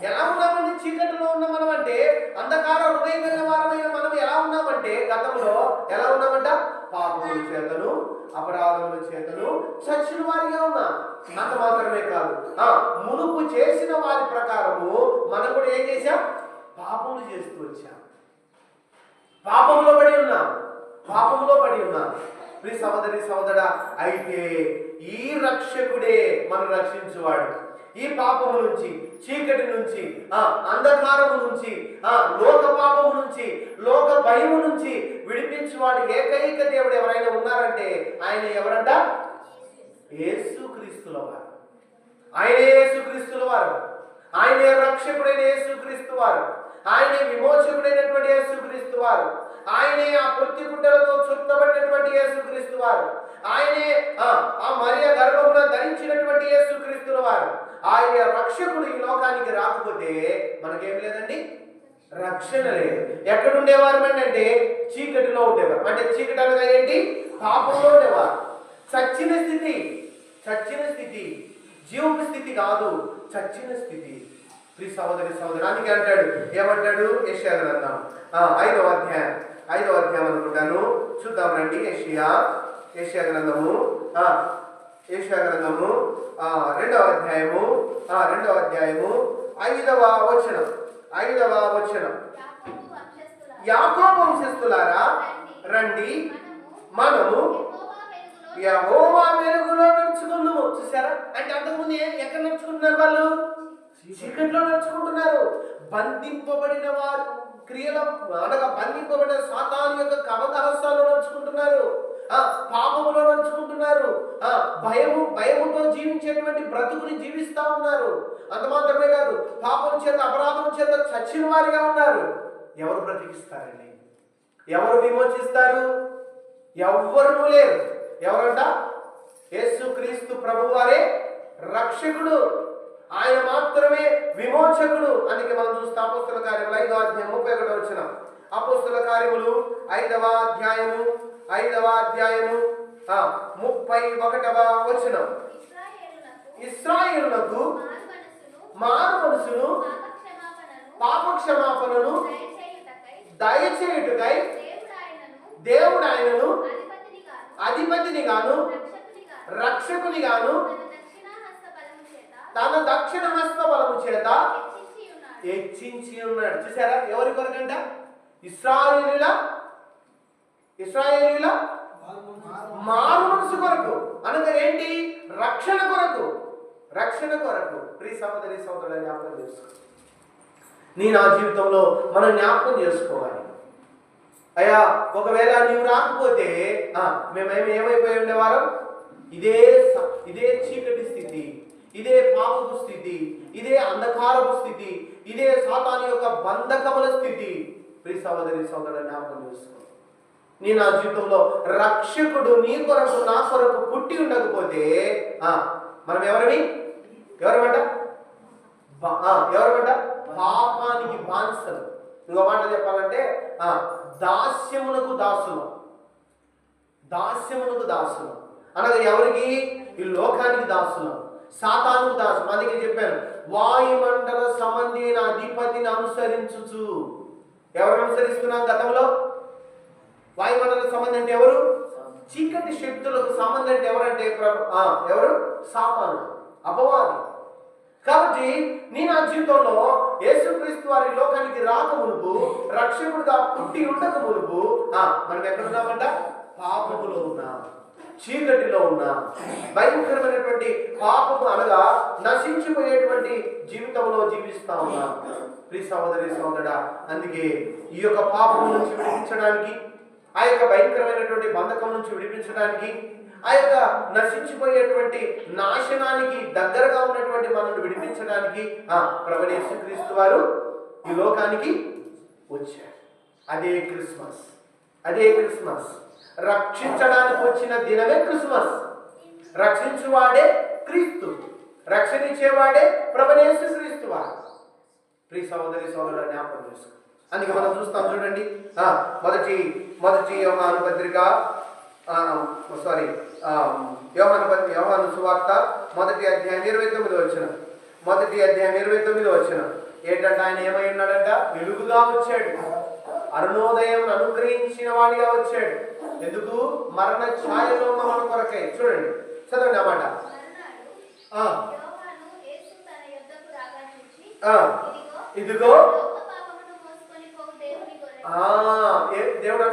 ఎలా ఉన్నామండి చీకటిలో ఉన్న మనం అంటే? అంధకార హృదయం కలిగిన వారమైన మనం ఎలా ఉన్నామంటే గతంలో ఎలా ఉన్నామంట? పాపముల చేతను అపరాధముల చేతను చచ్చిన వారిగా ఉన్నాం. అంత మాత్రమే కాదు, మునుపు చేసిన వారి ప్రకారము మనం కూడా ఏం చేశాం? పాపములు చేస్తూ వచ్చాం. పాపంలో పడి ఉన్నాం. ప్రియ సహోదరి సహోదరా, అయితే ఈ రక్షకుడే మనం రక్షించువాడు. ఈ పాపము నుంచి, చీకటి నుంచి, అంధకారము నుంచి, లోక పాపము నుంచి, లోక భయము నుంచి విడిపించువాడు ఏకైక దేవుడు ఎవరైనా ఉన్నారంటే ఆయన ఎవరంట? యేసుక్రీస్తుల వారు. ఆయనే యేసుక్రీస్తుల వారు. ఆయనే రక్షకుడైన యేసుక్రీస్తు వారు. ఆయనే విమోచకుడైనటువంటి యేసుక్రీస్తు వారు. ఆయనే ఆ పొత్తి గుడ్డలతో చుట్టబడినటువంటి యేసుక్రీస్తు వారు. ఆయనే ఆ మరియ గర్భమున ధరించినటువంటి యేసుక్రీస్తుల వారు. ఆయన రక్షకుడు ఈ లోకానికి రాకపోతే మనకేం లేదండి, రక్షణ లేదు. ఎక్కడుండేవారు అంటే? చీకటిలో ఉండేవారు. అంటే చీకటి అనగా ఏంటి? పాపంలో ఉండేవారు. చచ్చిన స్థితి, జీవపు స్థితి కాదు, చచ్చిన స్థితి. ప్రియ సహోదరి సహోదరు, అందుకే అంటాడు, ఏమంటాడు? యెషయా గ్రంథం 5వ అధ్యాయం అనుకుంటాను, చూద్దాం రండి. యెషయా గ్రంథము 2వ అధ్యాయము 5వ వచనం. యాకోబు వంశస్థులారా రండి, మనము యెహోవా వెలుగులో నడుచుకుందాము. చూసారా? అంటే అంతకుముందు ఎక్కడ నడుచుకుంటున్నారు? వాళ్ళు చీకట్లో నడుచుకుంటున్నారు. బంధింపబడిన వారు క్రియల అనగా బంధింపబడిన సాతాను యొక్క కవతహస్తాలు నడుచుకుంటున్నారు. పాపములో నడుచుకుంటున్నారు. భయముతో జీవించేటువంటి బ్రతుకుని జీవిస్తా ఉన్నారు. అంత మాత్రమే కాదు, పాపం చేత అపరాధం చేత చచ్చిన వారిగా ఉన్నారు. ఎవరు బ్రతికిస్తారండి? ఎవరు విమోచిస్తారు? ఎవ్వరూ లేరు. ఎవరంట? యేసుక్రీస్తు ప్రభువారే రక్షకుడు. ఆయన మాత్రమే విమోచకుడు. అందుకే మనం చూస్తే అపోస్తల కార్యములు 5వ అధ్యాయం 31వ వచనం. అపోస్తల కార్యములు 5వ అధ్యాయము 31వ వచనం. ఇశ్రాయేలునకు మారు మనసును పాప క్షమాపణను దయచేయుటకై దేవుడు ఆయనను అధిపతిని గాను రక్షకుని గాను తన దక్షిణ హస్త బలము చేత హెచ్చించి ఉన్నాడు. చూసారా? ఎవరి కొరకంట? ఇశ్రాయేలీయుల మారు మనసు కొరకు. అనగా ఏంటి? రక్షణ కొరకు. ప్రియ సహోదరి సహోదరుల జ్ఞాపకం చేసుకో. నా జీవితంలో మనం జ్ఞాపకం చేసుకోవాలి. అయ్యా, ఒకవేళ నీవు రాకపోతే ఏమైపోయి ఉండేవారు? ఇదే చీకటి స్థితి, ఇదే పాపపు స్థితి, ఇదే అంధకారపు స్థితి, ఇదే సాతాను యొక్క బంధకముల స్థితి. ప్రియ సహోదరి సహోదరుల జ్ఞాపకం చేసుకో. నా జీవితంలో రక్షకుడు నీ కొరకు నా కొరకు పుట్టి ఉండకపోతే మనం ఎవరమంట? పాపానికి బానిసలు. ఇంకో మాట చెప్పాలంటే దాస్యమునకు దాసులు అనగా ఎవరికి? ఈ లోకానికి దాసులు, సాతానుకు దాసులు. అందుకే చెప్పాను, వాయుమండల సంబంధైన అధిపతిని అనుసరించుచు. ఎవరు అనుసరిస్తున్నాం గతంలో? వాయుమండల సంబంధం అంటే ఎవరు? చీకటి శక్తులకు సంబంధం అంటే ఎవరంటే ఎవరు? సాతాను, అపవాది. కాబట్టి నా జీవితంలో యేసుక్రీస్తు వారి లోకానికి రాక మునుపు, రక్షకుడిగా పుట్టి ఉండక మునుపు మనం ఎక్కడున్నామంట? పాపములో ఉన్నాం. చీకటిలో ఉన్నాం. భయంకరమైనటువంటి పాపము అనగా నశించిపోయేటువంటి జీవితంలో జీవిస్తా ఉన్నాం. ప్రియ సహోదరి సహోదరుడా, అందుకే ఈ యొక్క పాపం నుంచి విడిపించడానికి, ఆ యొక్క భయంకరమైనటువంటి బంధకం నుంచి విడిపించడానికి, ఆ యొక్క నశించిపోయేటువంటి నాశనానికి దగ్గరగా ఉన్నటువంటి మనల్ని విడిపించడానికి ప్రభువైన యేసుక్రీస్తు వారు ఈ లోకానికి వచ్చారు. అదే క్రిస్మస్, అదే క్రిస్మస్. రక్షించడానికి వచ్చిన దినమే క్రిస్మస్. రక్షించువాడే క్రీస్తు, రక్షణ ఇచ్చేవాడే ప్రభువైన యేసుక్రీస్తు వారు. ప్రియ సహోదరి సహోదరుల జ్ఞాపకం చేసుకో. అందుకే మనం చూస్తాం చూడండి, మొదటి యోహాను పత్రిక యోహాను సువార్త 1వ అధ్యాయం 29వ వచనం. 1వ అధ్యాయం 29వ వచనం ఏంటంటే, ఆయన ఏమై ఉన్నాడంట? వెలుగుగా వచ్చాడు, అరుణోదయం అనుగ్రహించిన వాడిగా వచ్చాడు. ఎందుకు? మరణ ఛాయలో ఉన్న మన కొరకై. చూడండి, చదవండి అన్నమాట. ఇదిగో దేవుడు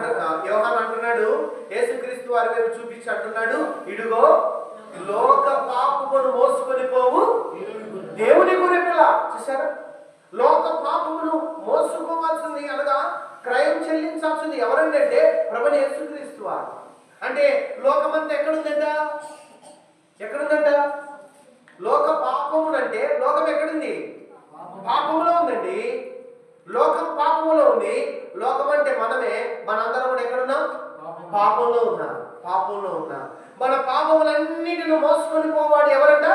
యోహాను అంటున్నాడు, యేసుక్రీస్తు వారి వైపు చూపించి అంటున్నాడు, ఇదిగో లోక పాపమును మోసుకొని పోవు దేవుని గొర్రెపిల్ల. చూసారా? లోక పాపమును మోసుకోవాల్సింది అనగా క్రయం చెల్లించాల్సింది ఎవరంటే ప్రభువైన యేసుక్రీస్తు వారు. అంటే లోకమంతా ఎక్కడుందంట? ఎక్కడుందంట? లోక పాపమునంటే లోకం ఎక్కడుంది? పాపములో ఉందండి. లోకం పాపములో ఉంది. లోకం అంటే మనమే. మనందరం కూడా ఎక్కడున్నాం? పాపంలో ఉన్నాం. పాపంలో ఉన్నాం. మన పాపములన్నిటిని మోసుకొని పోవాడు ఎవరంట?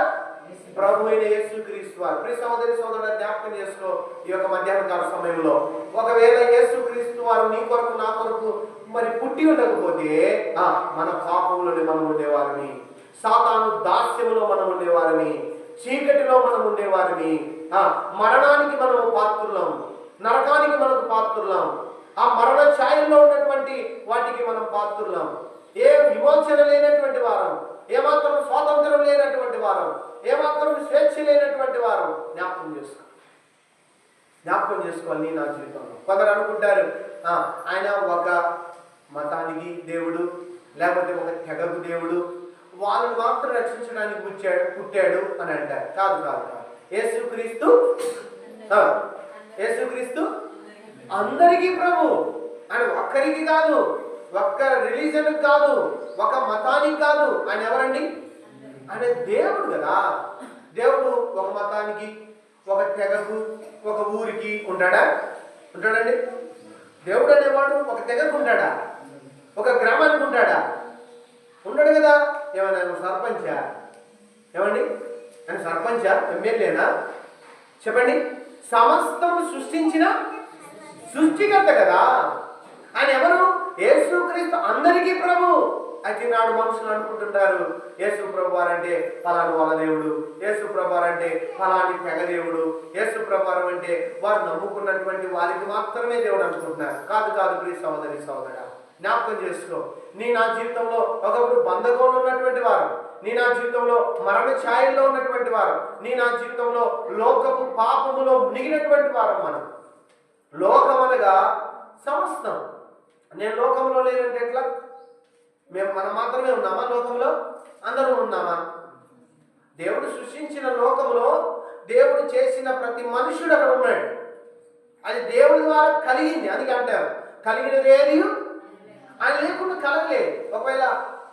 ప్రభువైన యేసుక్రీస్తు వారు. ప్రియ సహోదరి సహోదరుల జ్ఞాపకం చేసుకో. ఈ యొక్క మధ్యాహ్న కాల సమయంలో ఒకవేళ యేసుక్రీస్తు వారు నీ కొరకు నా కొరకు మరి పుట్టి ఉండకపోతే మన పాపములోనే మనం ఉండేవారిని, సాతాను దాస్యములో మనం ఉండేవారిని, చీకటిలో మనం ఉండేవారిని, మరణానికి మనము పాత్రులం, నరకానికి మనకు పాత్రులం, ఆ మరణ ఛాయల్లో ఉన్నటువంటి వాటికి మనం పాత్రులం. ఏ విమోచన లేనటువంటి వారం, ఏమాత్రం స్వాతంత్రం లేనటువంటి వారం, ఏమాత్రం స్వేచ్ఛ లేనటువంటి వారం. జ్ఞాపకం చేసుకోవాలి నా జీవితంలో. కొందరు అనుకుంటారు ఆయన ఒక మతానికి దేవుడు, లేకపోతే ఒక తెగకు దేవుడు, వాళ్ళని మాత్రం రక్షించడానికి పుట్టాడు అని అంటారు. కాదు కాదు కాదు. యేసుక్రీస్తు అందరికీ ప్రభు. ఆయన ఒక్కరికి కాదు, ఒక్క రిలీజన్ కాదు, ఒక మతానికి కాదు. ఆయన ఎవరండి? ఆయన దేవుడు కదా. దేవుడు ఒక మతానికి, ఒక తెగకు, ఒక ఊరికి ఉంటాడా? ఉంటాడండి? దేవుడు అనేవాడు ఒక తెగకు ఉంటాడా? ఒక గ్రామానికి ఉంటాడా? ఉండడు కదా. ఏమన్నా సర్పంచా? ఏమండి ఆయన సర్పంచా? ఎమ్మెల్యేనా? చెప్పండి. సమస్తం సృష్టించిన సృష్టికర్త కదా. ఆయన ఎవరు? యేసుక్రీస్తు అందరికీ ప్రభు. అయితే నాడు మనుషులు అనుకుంటుంటారు యేసు ప్రభు వారంటే ఫలాని వాళ్ళ దేవుడు, యేసు ప్రభు వారంటే ఫలాని తెగ దేవుడు, యేసు ప్రభు అంటే వారు నమ్ముకున్నటువంటి వారికి మాత్రమే దేవుడు అనుకుంటున్నారు. కాదు కాదు. ప్రియ సహోదరి సహోదరా, జ్ఞాపకం చేసుకో. నా జీవితంలో ఒకప్పుడు బంధకంలో ఉన్నటువంటి వారు, నా జీవితంలో మరణ ఛాయల్లో ఉన్నటువంటి వారు, నా జీవితంలో లోకపు పాపములో మునిగినటువంటి వారు. మనం లోకం అనగా సమస్తం. నేను లోకంలో లేనంటే ఎట్లా? మనం మాత్రమే ఉన్నామా లోకంలో? అందరూ ఉన్నామా? దేవుడు సృష్టించిన లోకంలో దేవుడు చేసిన ప్రతి మనుషుడు అక్కడ ఉన్నాడు. అది దేవుడి ద్వారా కలిగింది. అందుకే అంటారు కలిగినది ఏది ఆయన లేకుండా కలగలేదు. ఒకవేళ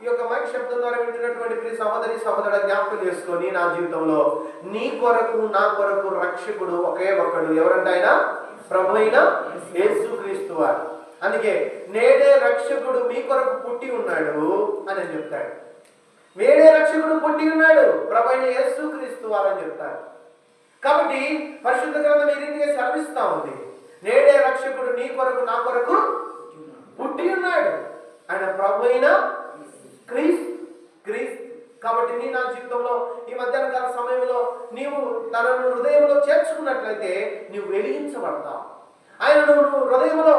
ఈ యొక్క మైక్ శబ్దం ద్వారా వింటున్నటువంటి ప్రియ సహోదరి సహోదరుడు జ్ఞాపకం చేసుకొని, నా జీవితంలో నీ కొరకు నా కొరకు రక్షకుడు ఒకే ఒక్కడు. ఎవరంటే ఆయన ప్రభువైన యేసుక్రీస్తు వారు. అందుకే నేడే రక్షకుడు మీ కొరకు పుట్టి ఉన్నాడు అని చెప్తాడు. నేడే రక్షకుడు పుట్టి ఉన్నాడు ప్రభువైన యేసుక్రీస్తు వారు అని చెప్తారు. కాబట్టి పరిశుద్ధ గ్రంథం ఈ రీతిగా సెలవిస్తా ఉంది. నేడే రక్షకుడు నీ కొరకు నా కొరకు పుట్టి ఉన్నాడు. ఆయన ప్రభువైన క్రీస్తు. కాబట్టి నా జీవితంలో ఈ మధ్యాహ్న కాల సమయంలో నీవు తనను హృదయంలో చేర్చుకున్నట్లయితే నీవు వెలిగించబడతావు. ఆయన నువ్వు హృదయంలో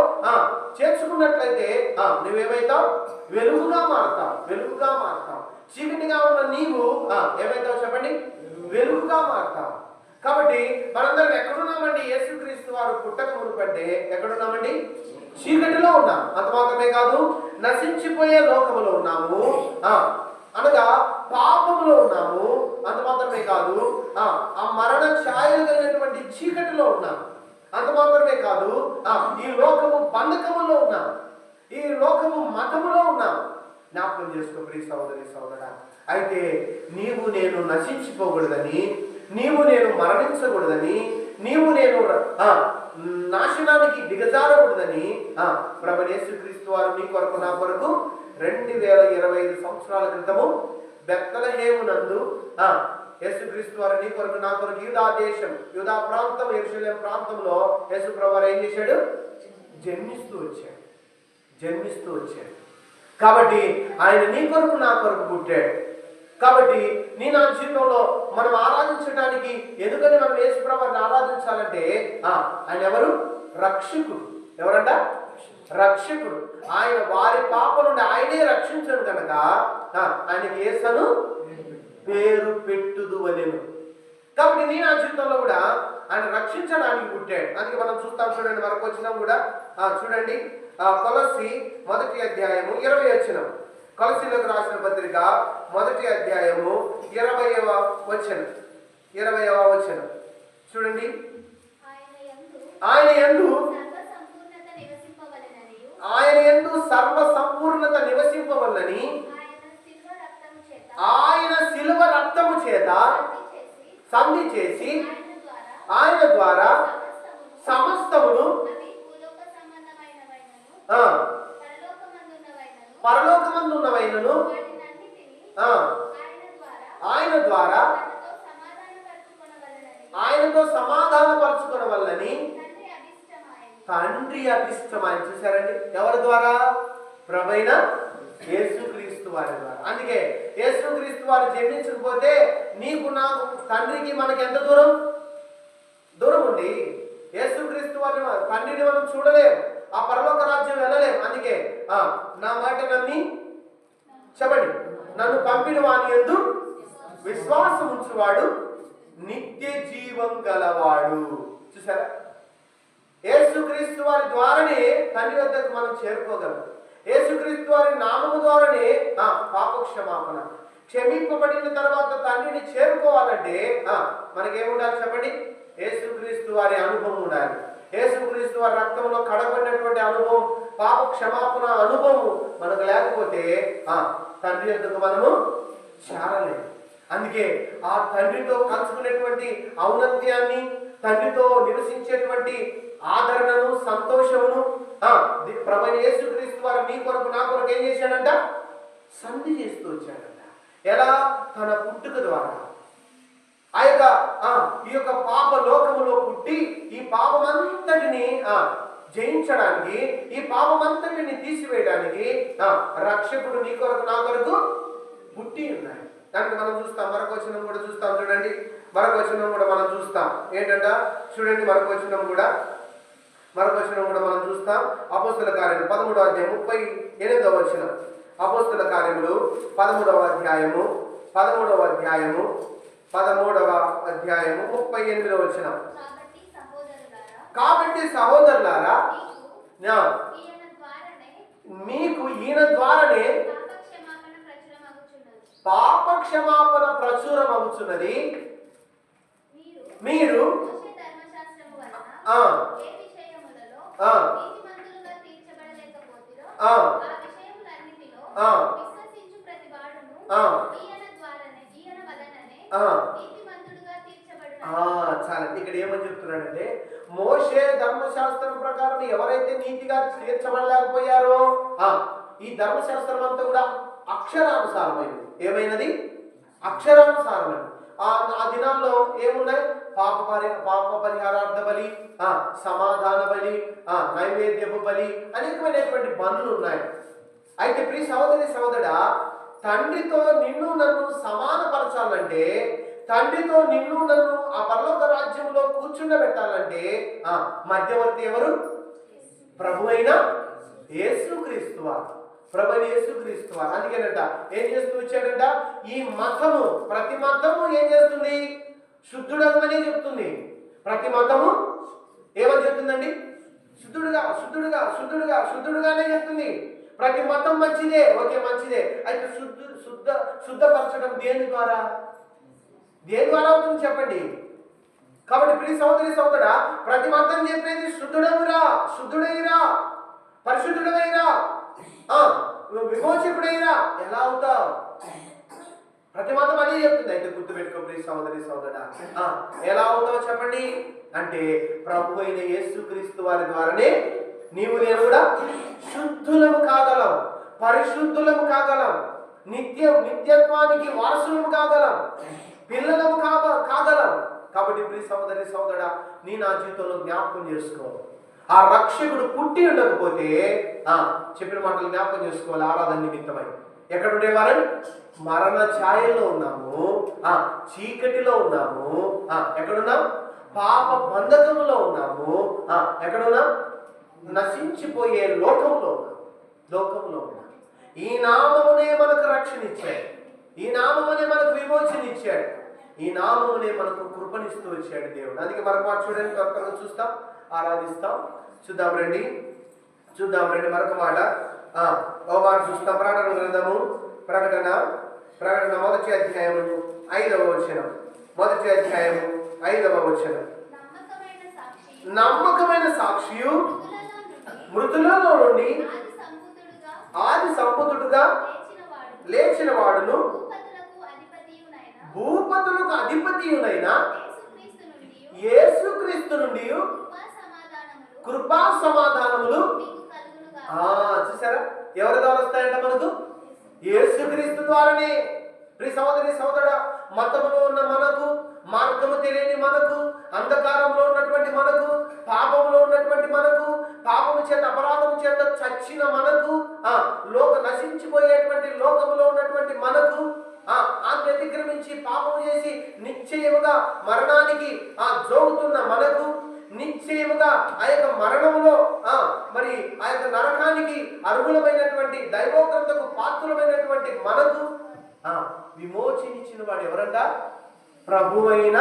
చేర్చుకున్నట్లయితే నువ్వేమైతావు? వెలుగుగా మారుతావు. చీకటిగా ఉన్న నీవు ఏమైతావు చెప్పండి? వెలుగుగా మారుతావు. కాబట్టి మనందరం ఎక్కడున్నామండి? యేసుక్రీస్తు వారు పుట్టక మునుపంటే ఎక్కడున్నామండి? చీకటిలో ఉన్నాం. అంత మాత్రమే కాదు, నశించిపోయే లోకములో ఉన్నాము. అనగా పాపములో ఉన్నాము. అంత మాత్రమే కాదు, ఆ మరణ ఛాయలు కలిగినటువంటి చీకటిలో ఉన్నాము. అంత మాత్రమే కాదు, ఈ లోకము బంధకములో ఉన్నాము, ఈ లోకము మతములో ఉన్నాము. జ్ఞాపకం చేసుకో ప్రియ సహోదరి సహోదరా. అయితే నీవు నేను నశించిపోకూడదని, నీవు నేను మరణించకూడదని, నీవు నేను నాశనానికి దిగజారకూడదని ప్రభువైన యేసుక్రీస్తు వారు నీ కొరకు నా కొరకు 2025 సంవత్సరాల క్రితము బెత్లెహేము నందు యేసుక్రీస్తు వారు నీ కొరకు నా కొరకు యూదా దేశం, యూదా ప్రాంతం, యెరూషలేము ప్రాంతంలో యేసు ప్రభువు ఏం చేశాడు? జన్మిస్తూ వచ్చాడు. కాబట్టి ఆయన నీ కొరకు నా కొరకు పుట్టాడు. కాబట్టి నీ నా జీవితంలో మనం ఆరాధించడానికి, ఎందుకని మనం యేసు ప్రభువుని ఆరాధించాలంటే ఆయన ఎవరు? రక్షకుడు. ఎవరంట? రక్షకుడు. ఆయన వారి పాప నుండి ఆయనే రక్షించడు కనుక ఆయనకి యేసను పేరు పెట్టుదు అనేను. కాబట్టి నీ నా జీవితంలో కూడా ఆయన రక్షించడానికి పుట్టాడు. అందుకే మనం చూస్తాం, చూడండి మనకు వచ్చినాం కూడా చూడండి, కొలస్సీ 1వ అధ్యాయము 20వ వచనం. కొలస్సీలకు రాసిన పత్రిక 1వ అధ్యాయము 20వ వచనం. చూడండి, ఆయన యందు సర్వ సంపూర్ణత నివసింపవలనని ఆయన శిలువ రక్తము చేత సంధి చేసి ఆయన ద్వారా సమస్తమును పరలోకమందున్నవైనను ఆయన ద్వారా ఆయనతో సమాధానపరచుకొనవలెనని తండ్రి అభిష్టమని. చూశారండి, ఎవరి ద్వారా? ప్రభువైన యేసుక్రీస్తు వారి ద్వారా. అందుకే యేసుక్రీస్తు వారు జన్మించకపోతే నీకు నాకు తండ్రికి మనకి ఎంత దూరం ఉంది. యేసుక్రీస్తు వారిని తండ్రిని మనం చూడలేం, ఆ పరలోక రాజ్యం వెళ్ళలేం. అందుకే నా మాట నమ్మి చెప్పండి, నన్ను పంపిన వాని యందు విశ్వాసం ఉంచువాడు నిత్య జీవం గలవాడు. చూసారా, యేసుక్రీస్తు వారి ద్వారానే తండ్రి వద్దకు మనం చేరుకోగలం. యేసుక్రీస్తు వారి నామము ద్వారానే పాపక్షమాపణ, క్షమింపబడిన తర్వాత తండ్రిని చేరుకోవాలంటే మనకేముండాలి చెప్పండి? యేసుక్రీస్తు వారి అనుభవం ఉండాలి. యేసుక్రీస్తు వారి రక్తంలో కడబడినటువంటి అనుభవం, పాప క్షమాపణ అనుభవం మనకు లేకపోతే తండ్రి వద్దకు మనము చేరలేము. అందుకే ఆ తండ్రితో కలుసుకునేటువంటి ఔన్నత్యాన్ని, తండ్రితో నివసించేటువంటి ఆదరణను, సంతోషమును ప్రభువైన యేసుక్రీస్తు వారు నీ కొరకు నా కొరకు ఏం చేశాడంట? సంధి చేస్తూ వచ్చాడంట. ఎలా? తన పుట్టుక ద్వారా. ఈ యొక్క పాప లోకములో పుట్టి ఈ పాపమంతటిని జయించడానికి, ఈ పాపమంతటిని తీసివేయడానికి రక్షకుడు నీ కొరకు నా కొరకు పుట్టి ఉన్నాడు. దానికి మనం చూస్తాం, మరొక వచనం కూడా చూస్తాం. చూడండి, మరొక వచనం కూడా మనం చూస్తాం. ఏంటంట? చూడండి, మరొక వచనం కూడా మనం చూస్తాం. అపోస్తల కార్యములు 13వ అధ్యాయం 38వ వచనం. అపోస్తల కార్యములు 13వ అధ్యాయము 38వ వచనం. కాబట్టి సహోదరులారా, మీకు ఈయన ద్వారానే పాప క్షమాపణ ప్రచురమవుచున్నది. మీరు చాలండి. ఇక్కడ ఏమని చెప్తున్నాడంటే, మోషే ధర్మశాస్త్రం ప్రకారం ఎవరైతే నీతిగా తీర్చబడలేకపోయారో ఈ ధర్మశాస్త్రం అంతా కూడా అక్షరానుసారమైనది. ఏమైనది? అక్షరానుసారమైనది. ఆ దినాల్లో ఏమున్నాయి? పాప పరిహారార్థ బలి, సమాధాన బలి, నైవేద్యపు బలి, అనేకమైనటువంటి బలులు ఉన్నాయి. అయితే ప్రియ సహోదరి సహోదరుడా, తండ్రితో నిన్ను నన్ను సమానపరచాలంటే, తండ్రితో నిన్ను నన్ను ఆ పరలోక రాజ్యంలో కూర్చుండబెట్టాలంటే మధ్యవర్తి ఎవరు? ప్రభువైన యేసుక్రీస్తు వారు. ప్రభువైన యేసుక్రీస్తు వారు. అందుకేనంట ఏం చేస్తూ వచ్చాడంట? ఈ మతము, ప్రతి మతము ఏం చేస్తుంది? శుద్ధుడమని చెప్తుంది. ప్రతి మతము ఏమని చెప్తుందండి? శుద్ధుడుగానే చెప్తుంది. ప్రతి మతం మంచిదే, ఓకే మంచిదే. అయితే శుద్ధపరచడం దేని ద్వారా అవుతుంది చెప్పండి? కాబట్టి ప్రియ సహోదరి సహోదరా, ప్రతి మతం చెప్పేది శుద్ధుడైరా, పరిశుద్ధుడైరా, విమోచకుడైరా. ఎలా అవుతావు? ప్రతి మతం అదే చెప్తుంది. అయితే గుర్తుపెట్టుకో ప్రియ సహోదరి సహోదరా, ఎలా అవుతావు చెప్పండి అంటే ప్రభు అయిన యేసుక్రీస్తు వారి ద్వారానే నీవు నేను కూడా శుద్ధులము కాగలం, పరిశుద్ధులము కాగలం, నిత్యత్వానికి వారసులము కాగలం, పిల్లలము కాగలం. కాబట్టి ప్రియ సహోదరి సహోదరా, నా జీవితంలో జ్ఞాపకం చేసుకో. ఆ రక్షకుడు పుట్టి ఉండకపోతే చెప్పిన మాటలు జ్ఞాపకం చేసుకోవాలి. ఆరాధన నిమిత్తమై ఎక్కడ ఉండేవారు? మరణ ఛాయల్లో ఉన్నాము, చీకటిలో ఉన్నాము. ఎక్కడున్నాం? పాప బంధకములో ఉన్నాము. ఎక్కడున్నాం? నశించిపోయే లోకంలో ఉన్నాం. ఈ నామమునే మనకు రక్షణ ఇచ్చాడు, ఈ నామమునే మనకు విమోచన ఇచ్చాడు, ఈ నామమునే మనకు కృపనిస్తూ వచ్చాడు దేవుడు. అందుకే మరొక మాట చూడండి, త్వరగా చూస్తాం, ఆరాధిస్తాం. చూద్దాం రండి మరొక మాట. ఒక మాట చూస్తాం. ప్రకటన మొదటి అధ్యాయము 5వ వచనం. నమ్మకమైన సాక్షియు మృతులలో నుండి ఆది సంపుతుడుగా లేచిన వాడును, భూపతులకు అధిపతియునైన యేసుక్రీస్తు నుండి కృపా సమాధానములు. చూసారా ఎవరి ద్వారా వస్తాయంట? మనకు యేసుక్రీస్తు ద్వారానే. ప్రియ సహోదరి సహోదరుడా, మతములో ఉన్న మనకు, మార్గము తెలియని మనకు, అంధకారంలో ఉన్నటువంటి మనకు, పాపంలో ఉన్నటువంటి మనకు, పాపము చేత అపరాధము చేత చచ్చిన మనకు, నశించిపోయేటువంటి లోకములో ఉన్నటువంటి మనకు, అతిక్రమించి పాపము చేసి నిశ్చయముగా మరణానికి జోగుతున్న మనకు, నిశ్చయముగా ఆ యొక్క మరణములో మరి ఆ యొక్క నరకానికి అర్హులమైనటువంటి, దైవోగ్రతకు పాత్రులమైనటువంటి మనకు విమోచనిచ్చిన వాడు ఎవరంట? ప్రభువైన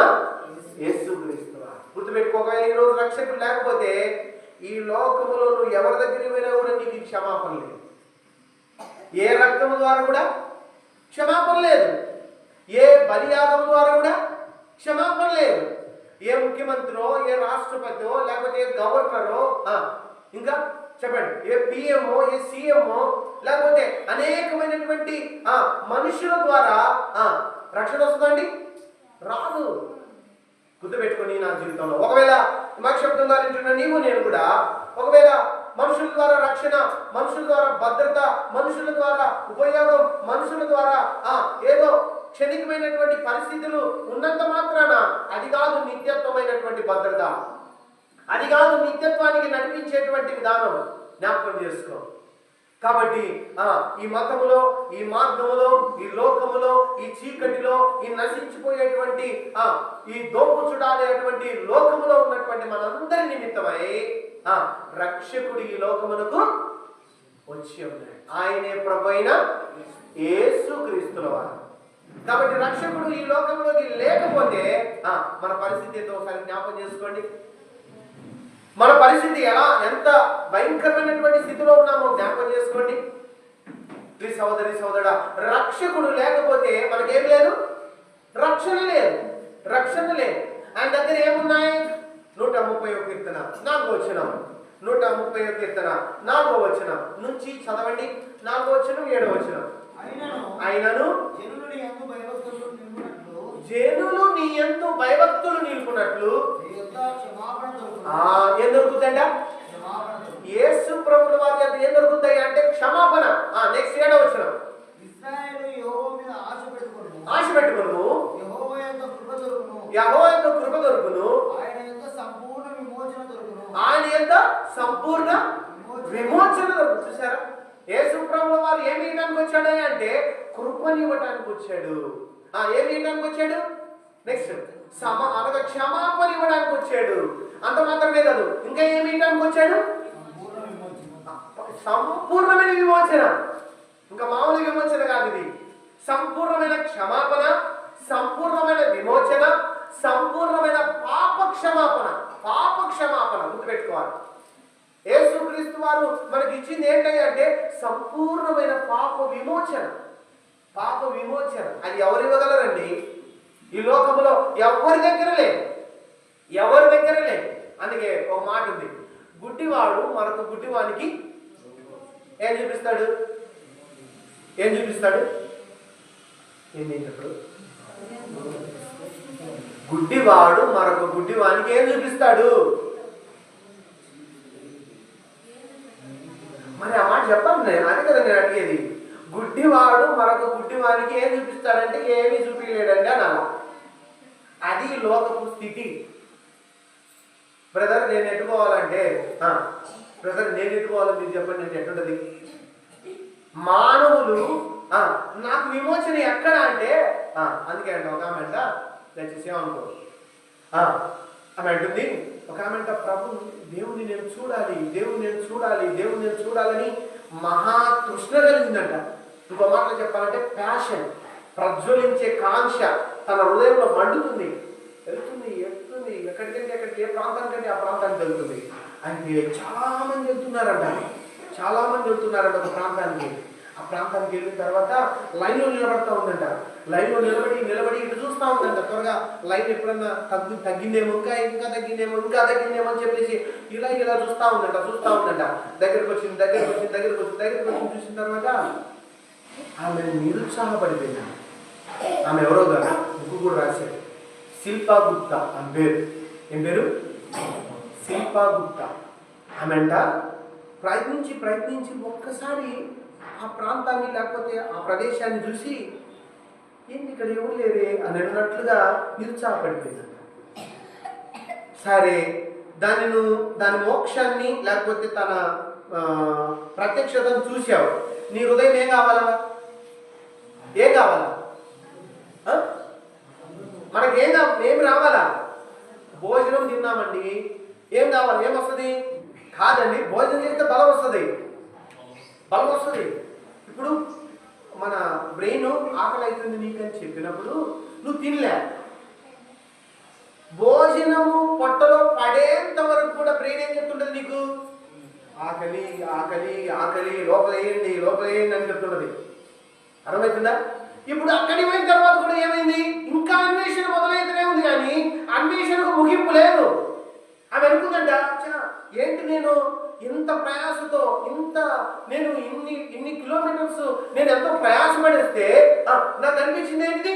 యేసుక్రీస్తు. గుర్తుపెట్టుకోగా, ఈ రోజు రక్షకుడు లేకపోతే ఈ లోకములో నువ్వు ఎవరి దగ్గరికి పోయినా కూడా నీకు క్షమాపణ లేదు. ఏ రక్తము ద్వారా కూడా క్షమాపణ లేదు, ఏ బలియాగం ద్వారా కూడా క్షమాపణ లేదు. ఏ ముఖ్యమంత్రో, ఏ రాష్ట్రపతిో, లేకపోతే ఏ గవర్నరో, ఇంకా చెప్పండి, ఏ పిఎంఓ, ఏ సీఎంఓ, లేకపోతే అనేకమైనటువంటి మనుషుల ద్వారా రక్షణ వస్తుందండి? రాదు. గుర్తుపెట్టుకొని నా జీవితంలో ఒకవేళ శబ్దం ద్వారా వింటున్న నీవు నేను కూడా ఒకవేళ మనుషుల ద్వారా రక్షణ, మనుషుల ద్వారా భద్రత, మనుషుల ద్వారా ఉపయోగం, మనుషుల ద్వారా ఏదో క్షణికమైనటువంటి పరిస్థితులు ఉన్నంత మాత్రాన అది కాదు నిత్యత్వమైనటువంటి భద్రత, అది కాదు నిత్యత్వానికి నడిపించేటువంటి విధానం. జ్ఞాపకం చేసుకో. కాబట్టి ఈ మతములో, ఈ మార్గములో, ఈ లోకములో, ఈ చీకటిలో, ఈ నశించిపోయేటువంటి ఈ దోపుచుడాలేటువంటి లోకములో ఉన్నటువంటి మనందరి నిమిత్తమై రక్షకుడు ఈ లోకమునకు వచ్చి ఉన్నాడు. ఆయనే ప్రభువైన యేసుక్రీస్తుల వారు. కాబట్టి రక్షకుడు ఈ లోకంలోకి లేకపోతే మన పరిస్థితి ఏంటో ఒకసారి జ్ఞాపకం చేసుకోండి. మన పరిస్థితి ఎంత భయంకరమైనటువంటి స్థితిలో ఉన్నామో జ్ఞాపకం చేసుకోండి. ప్లీజ్ సహోదరి సహోదరుడా, రక్షకుడు లేకపోతే మనకేం లేదు? రక్షణ లేదు. ఆయన దగ్గర ఏమున్నాయి? 130వ కీర్తన 4వ వచనం, 130వ కీర్తన 4వ వచనం నుంచి చదవండి. 4వ వచనం 7వ వచనం. ఆయనను జనులు నీ యందు భయభక్తులు నిలుపునట్లు ఏం దొరుకుతుందంట? యేసు ప్రభువుల వారి యొక్క ఏం దొరుకుతాయి అంటే క్షమాపణ. నెక్స్ట్ 7వ వచనం. ఆశ పెట్టుకొను, యెహోవా యొక్క కృప దొరుకును, ఆయన యొక్క సంపూర్ణ విమోచన దొరుకును. చూసారా, యేసు ప్రభువుల వారు ఏమి ఇవ్వడానికి వచ్చాడు అంటే కృపని ఇవ్వడానికి వచ్చాడు. ఏమి ఇవ్వడానికి వచ్చాడు? నెక్స్ట్ అనగా క్షమాపణ ఇవ్వడానికి వచ్చాడు. అంత మాత్రమే కాదు, ఇంకా ఏమి ఇవ్వడానికి వచ్చాడు? సంపూర్ణమైన విమోచన. ఇంకా మామూలు విమోచన కాదు ఇది. సంపూర్ణమైన క్షమాపణ, సంపూర్ణమైన విమోచన, సంపూర్ణమైన పాప క్షమాపణ. గుర్తుపెట్టుకోవాలి. యేసుక్రీస్తు వారు మనకి ఇచ్చింది ఏంటంటే సంపూర్ణమైన పాప విమోచన. పాప విమోచన అది ఎవరు ఇవ్వగలరండి? ఈ లోకంలో ఎవరి దగ్గర లేదు, ఎవరి దగ్గర లేదు. అందుకే ఒక మాట ఉంది, గుడ్డివాడు మరొక గుడ్డివానికి ఏం చూపిస్తాడు? ఏం చూపిస్తాడు? ఏంటి చెప్పడు? గుడ్డివాడు మరొక గుడ్డివానికి ఏం చూపిస్తాడు? మరి ఆ మాట చెప్పాలి నేను, అదే కదా నేను అడిగేది. గుడ్డివాడు మరొక గుడ్డివానికి ఏం చూపిస్తాడంటే ఏమీ చూపించలేడండి అనాల. అది లోకపు స్థితి. బ్రదర్ నేను ఎట్టుకోవాలంటే బ్రదర్ నేను ఎట్టుకోవాలని మీరు చెప్పండి, నేను ఎట్టుంటది? మానవులు నాకు విమోచన ఎక్కడ అంటే అందుకే అంట ఒక ఆమె అంట దయచేసి ఏమనుకో ఆమె అంటుంది, ఒక ఆమె అంట ప్రభు దేవుని నేను చూడాలి, దేవుని నేను చూడాలి, దేవుని నేను చూడాలని మహా తృష్ణ కలిగిందంట. ఇంకో మాటలో చెప్పాలంటే ప్యాషన్, ప్రజ్వలించే కాంక్ష తన హృదయంలో మండుతుంది. వెళ్తుంది వెళ్తుంది ఎక్కడికంటే ఎక్కడికి, ఏ ప్రాంతానికంటే ఆ ప్రాంతానికి వెళ్తుంది. అయితే చాలా మంది వెళ్తున్నారంట, చాలా మంది వెళ్తున్నారంట ఒక ప్రాంతానికి. ఆ ప్రాంతానికి వెళ్ళిన తర్వాత లైన్లో నిలబడతా ఉందంట. లైన్లో నిలబడి ఇటు చూస్తూ ఉందంట. త్వరగా లైన్ ఎప్పుడన్నా తగ్గిందేమో, ఇంకా తగ్గిందేమో అని చెప్పేసి ఇలా చూస్తూ ఉందంట. దగ్గరికి వచ్చింది చూసిన తర్వాత ఆమె నిరుత్సాహపడిపోయింది. ఆమె ఎవరో కదా బుక్ కూడా రాశారు, శిల్పా గుప్తా అని పేరు. ఏం పేరు? శిల్పా గుప్తా. ఆమె అంట ప్రయత్నించి ఒక్కసారి ఆ ప్రాంతాన్ని లేకపోతే ఆ ప్రదేశాన్ని చూసి ఏంటి ఇక్కడ ఎవరు లేరే అని అన్నట్లుగా నిరుత్సాహపడిపోయిందంట. సరే దాని మోక్షాన్ని లేకపోతే తన ప్రత్యక్షతను చూసావు, నీ హృదయం ఏం కావాలా? మనకేం రావాలా? భోజనం తిన్నామండి, ఏం కావాలి? ఏమొస్తుంది? కాదండి, భోజనం చేస్తే బలం వస్తుంది. ఇప్పుడు మన బ్రెయిన్ ఆకలి అవుతుంది నీకని చెప్పినప్పుడు నువ్వు తినలే, భోజనము పొట్టలో పడేంత వరకు కూడా బ్రెయిన్ ఏం చెప్తుంటది నీకు? ఆకలి లోపలేయండి అని చెప్తున్నది. అర్థమవుతుందా? ఇప్పుడు అక్కడికి పోయిన తర్వాత కూడా ఏమైంది? ఇంకా అన్వేషణ మొదలైతేనే ఉంది, కానీ అన్వేషణకు ముగింపు లేదు. ఆమె అనుకుందంట, ఏంటి నేను ఇంత ప్రయాసతో నేను ఇన్ని కిలోమీటర్స్ నేను ఎంతో ప్రయాసపడేస్తే నాకు అనిపించింది ఏంటిది?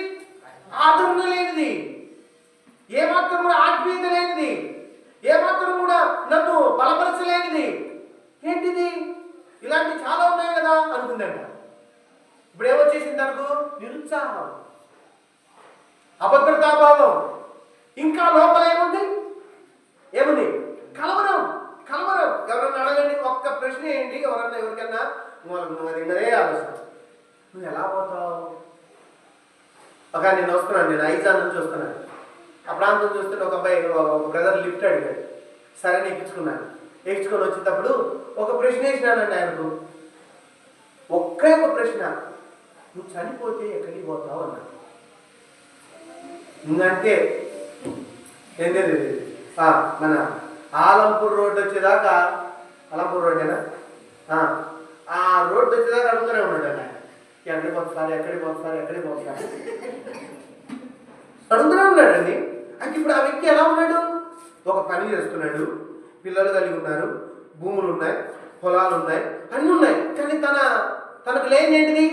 ఆదరణ లేనిది, ఏమాత్రం కూడా ఆత్మీయత లేనిది, ఏమాత్రం కూడా నన్ను బలపరచలేనిది. ఏంటిది? ఇలాంటి చాలా ఉన్నాయి కదా అనుకుందంట. ఇప్పుడు ఏమొచ్చేసింది తనకు? నిరుత్సాహం, అభద్రతాభావం, ఇంకా లోపల ఏముంది? కలవరం. ఎవరన్నా అడగండి, ఒక్క ప్రశ్న ఏంటి ఎవరికన్నా, నువ్వు ఆలోచన, నువ్వు ఎలా పోతావు? నేను వస్తున్నాను, నేను ఐజాన్ నుంచి వస్తున్నాను. ఆ ప్రాంతం చూస్తుంటే ఒక అబ్బాయి ఒక బ్రదర్ లిఫ్ట్ అడిగాడు. సరే ఎక్కించుకున్నాను. ఎక్కించుకొని వచ్చేటప్పుడు ఒక ప్రశ్న వేసినానండి ఆయనకు. ఒకే ఒక ప్రశ్న, నువ్వు చనిపోతే ఎక్కడికి పోతావు అన్నాడు. ఇంకంటే ఏంటది? మన ఆలంపూర్ రోడ్డు వచ్చేదాకా, ఆలంపూర్ రోడ్డేనా, ఆ రోడ్డు వచ్చేదాకా అడుగుతూనే ఉన్నాడు అన్న, ఎక్కడికి పోతారు అడుగుతూనే ఉన్నాడండి. అంటే ఇప్పుడు ఆ వ్యక్తి ఎలా ఉన్నాడు? ఒక పని చేస్తున్నాడు, పిల్లలు కలిగి ఉన్నారు, భూములు ఉన్నాయి, పొలాలు ఉన్నాయి, అన్నీ ఉన్నాయి. కానీ తనకు లేని ఏంటిది?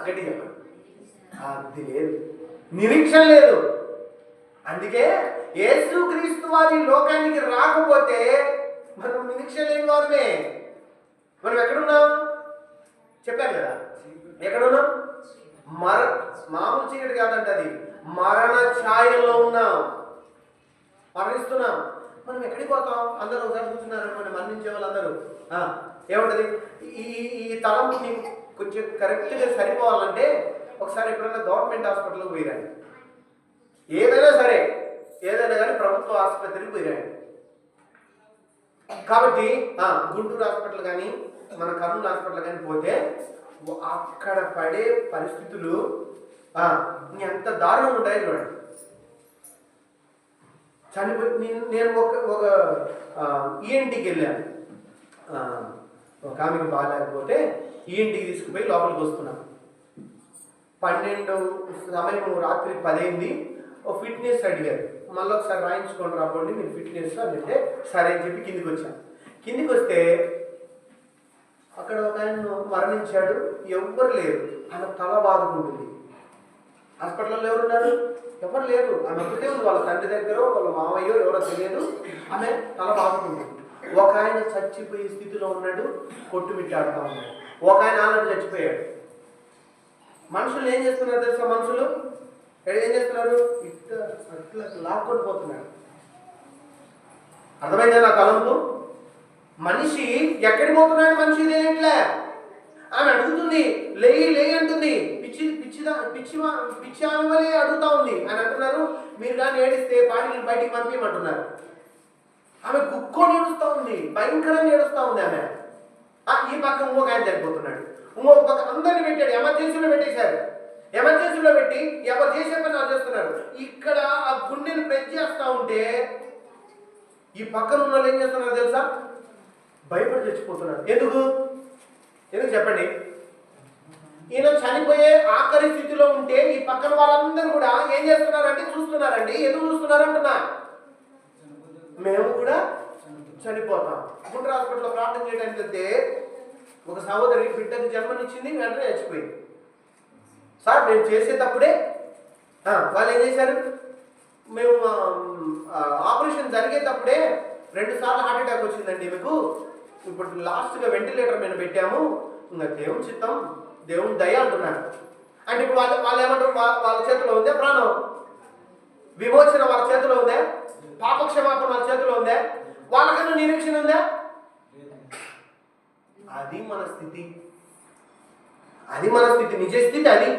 గట్టిగా చెప్పండి. అది లేదు, నిరీక్షణ లేదు. అందుకే యేసుక్రీస్తు వారి లోకానికి రాకపోతే మనం నిరీక్షణ లేని వారమే. మనం ఎక్కడున్నాం? చెప్పాను కదా, ఎక్కడున్నాం? మామూలు చీకటి కాదంట, అది మరణ ఛాయలో ఉన్నాం, మరణిస్తున్నాం. మనం ఎక్కడికి పోతాం? అందరూ ఒకసారి కూర్చున్నారు, మనం మరణించే వాళ్ళందరూ ఏముంటది? ఈ తలంపు కొంచెం కరెక్ట్గా సరిపోవాలంటే ఒకసారి ఎప్పుడైనా గవర్నమెంట్ హాస్పిటల్కి పోయిరండి. ఏదైనా కానీ ప్రభుత్వ ఆసుపత్రికి పోయిరండి. కాబట్టి గుంటూరు హాస్పిటల్ కానీ మన కర్నూలు హాస్పిటల్ కానీ పోతే అక్కడ పడే పరిస్థితులు ఎంత దారుణంగా ఉంటాయి చూడండి. చనిపోయి నేను ఒక ఈఎన్టీకి వెళ్ళాను. ఒక ఆమెకు బాగాలేకపోతే ఈఎన్టీకి తీసుకుపోయి లోపలికి వస్తున్నాను. 12 సమయం రాత్రి 10 అయింది. ఓ ఫిట్నెస్ అడిగారు, మళ్ళీ ఒకసారి రాయించుకొని రాకండి మీరు ఫిట్నెస్ అని అంటే సరే అని చెప్పి కిందికి వచ్చాను. కిందికి వస్తే అక్కడ ఒక ఆయన మరణించాడు. ఎవ్వరు లేరు. ఆమె తల బాదుకుంటుంది. హాస్పిటల్లో ఎవరున్నారు? ఎవరు లేరు. ఆమె ఒకటే ఉంది. వాళ్ళ తండ్రి దగ్గర వాళ్ళ మామయ్యో ఎవరో తెలియదు. ఆమె తల బాదుకుంటుంది. ఒక ఆయన చచ్చిపోయే స్థితిలో ఉన్నాడు, కొట్టుమిట్టాడుతూ ఉన్నాడు. ఒక ఆయన ఆల్రెడీ చచ్చిపోయాడు. మనుషులు ఏం చేస్తున్నారు తెలుసా? మనుషులు ఏం చేస్తున్నారు? అట్లా లాక్కొని పోతున్నారు. అర్థమైందా నా తలంపు? మనిషి ఎక్కడికి పోతున్నాడు? మనిషి ఇదేంట్లే. ఆమె అడుగుతుంది, లేయి అంటుంది. పిచ్చి ఆమె వల్లే అడుగుతా ఉంది. అని అంటున్నారు, మీరు కానీ ఏడిస్తే బాడీని బయటికి పంపించమంటున్నారు. ఆమె గుక్కొని ఏడుస్తూ ఉంది, భయంకరంగా ఏడుస్తూ ఉంది ఆమె. ఈ పక్క ఇంకొక ఆయన చనిపోతున్నాడు. ఇంకొక పక్క అందరిని పెట్టాడు, ఎమర్జెన్సీలో పెట్టేశారు. ఎమర్జెన్సీలో పెట్టి ఎవరు చేసే పని వాళ్ళు చేస్తున్నారు. ఇక్కడ ఆ గుండెని ప్రెస్ చేస్తూ ఉంటే ఈ పక్కన ఉన్న వాళ్ళు ఏం చేస్తున్నారు తెలుసా? భయపడి చచ్చిపోతున్నారు. ఎందుకు చెప్పండి? ఈయన చనిపోయే ఆఖరి స్థితిలో ఉంటే ఈ పక్కన వాళ్ళందరూ కూడా ఏం చేస్తున్నారంటే చూస్తున్నారండి. ఎందుకు చూస్తున్నారంటున్నా? మేము కూడా చనిపోతాం. గుండ్ర హాస్పిటల్లో ప్రార్థన చేయడానికి వెళ్తే ఒక సహోదరి బిడ్డకు జన్మనిచ్చింది, వెంటనే చచ్చిపోయింది. సార్ మేము చేసేటప్పుడే వాళ్ళు ఏం చేశారు? మేము ఆపరేషన్ జరిగేటప్పుడే 2 సార్లు హార్ట్ అటాక్ వచ్చిందండి మీకు. ఇప్పుడు లాస్ట్గా వెంటిలేటర్ మీద పెట్టాము. ఇంకా దేవుని చిత్తం, దేవుని దయ అంటున్నాడు. అంటే ఇప్పుడు వాళ్ళు ఏమంటారు? వాళ్ళ చేతిలో ఉందే ప్రాణం, విమోచన వాళ్ళ చేతిలో ఉందే, పాపక్షమాపణ వాళ్ళ చేతిలో ఉందే, వాళ్ళకన్నా నిరీక్షణ ఉందా? అది మన స్థితి, నిజ స్థితి అది.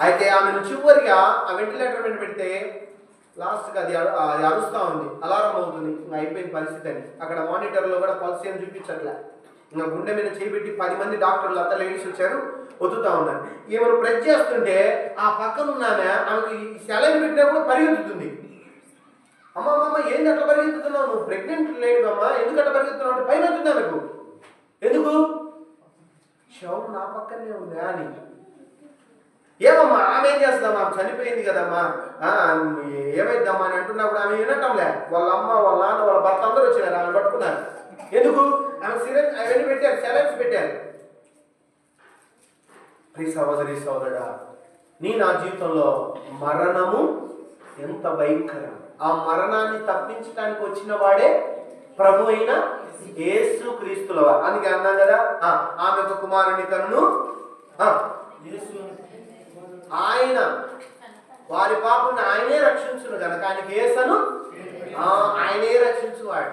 అయితే ఆమెను చివరిగా ఆ వెంటిలేటర్ మీద పెడితే లాస్ట్కి అది అరుస్తూ ఉంది, అలారం అవుతుంది. ఇంకా అయిపోయిన పరిస్థితి అని. అక్కడ మానిటర్లో కూడా పల్స్ ఏం చూపించట్లే. ఇంకా గుండె మీద చేపెట్టి 10 మంది డాక్టర్లు అంతా లేడీస్ వచ్చారు, వదులుతూ ఉన్నారు. ఈమెను ప్రెస్ చేస్తుంటే ఆ పక్కన ఉన్నామె ఆమెకి సెలైన్ పెట్టినప్పుడు పరిగెత్తుతుంది. అమ్మ ఏంది అట్లా పరిగెత్తుతున్నావు? నువ్వు ప్రెగ్నెంట్ లేడు అమ్మా, ఎందుకు అట్లా పరిగెత్తున్నావు అంటే భయం అవుతుంది ఆమెకు. ఎందుకు? శవం నా పక్కనే ఉంది అని. ఏమమ్మా ఆమె ఏం చేస్తుందమ్మా? ఆమె చనిపోయింది కదమ్మా, ఏమైందమ్మా అని అంటున్నప్పుడు ఆమె వినటంలే. వాళ్ళ అమ్మ, వాళ్ళ నాన్న, వాళ్ళ భర్త అందరూ వచ్చినారు, ఆమె పట్టుకున్నారు. ఎందుకు? ఆమె సిరెంజ్ అవన్నీ పెట్టారు, సెలైన్స్ పెట్టారు. ప్రియ సహోదరి సహోదరుడా, నా జీవితంలో మరణము ఎంత భయంకరం. ఆ మరణాన్ని తప్పించడానికి వచ్చిన వాడే ప్రభు అయిన యేసు క్రీస్తుల వారు. అందుకే అన్నాం కదా, ఆమె ఒక కుమారుని కన్ను ఆయన వారి పాపను ఆయనే రక్షించును కనుక ఆయనకి యేసను ఆయనే రక్షించువాడు.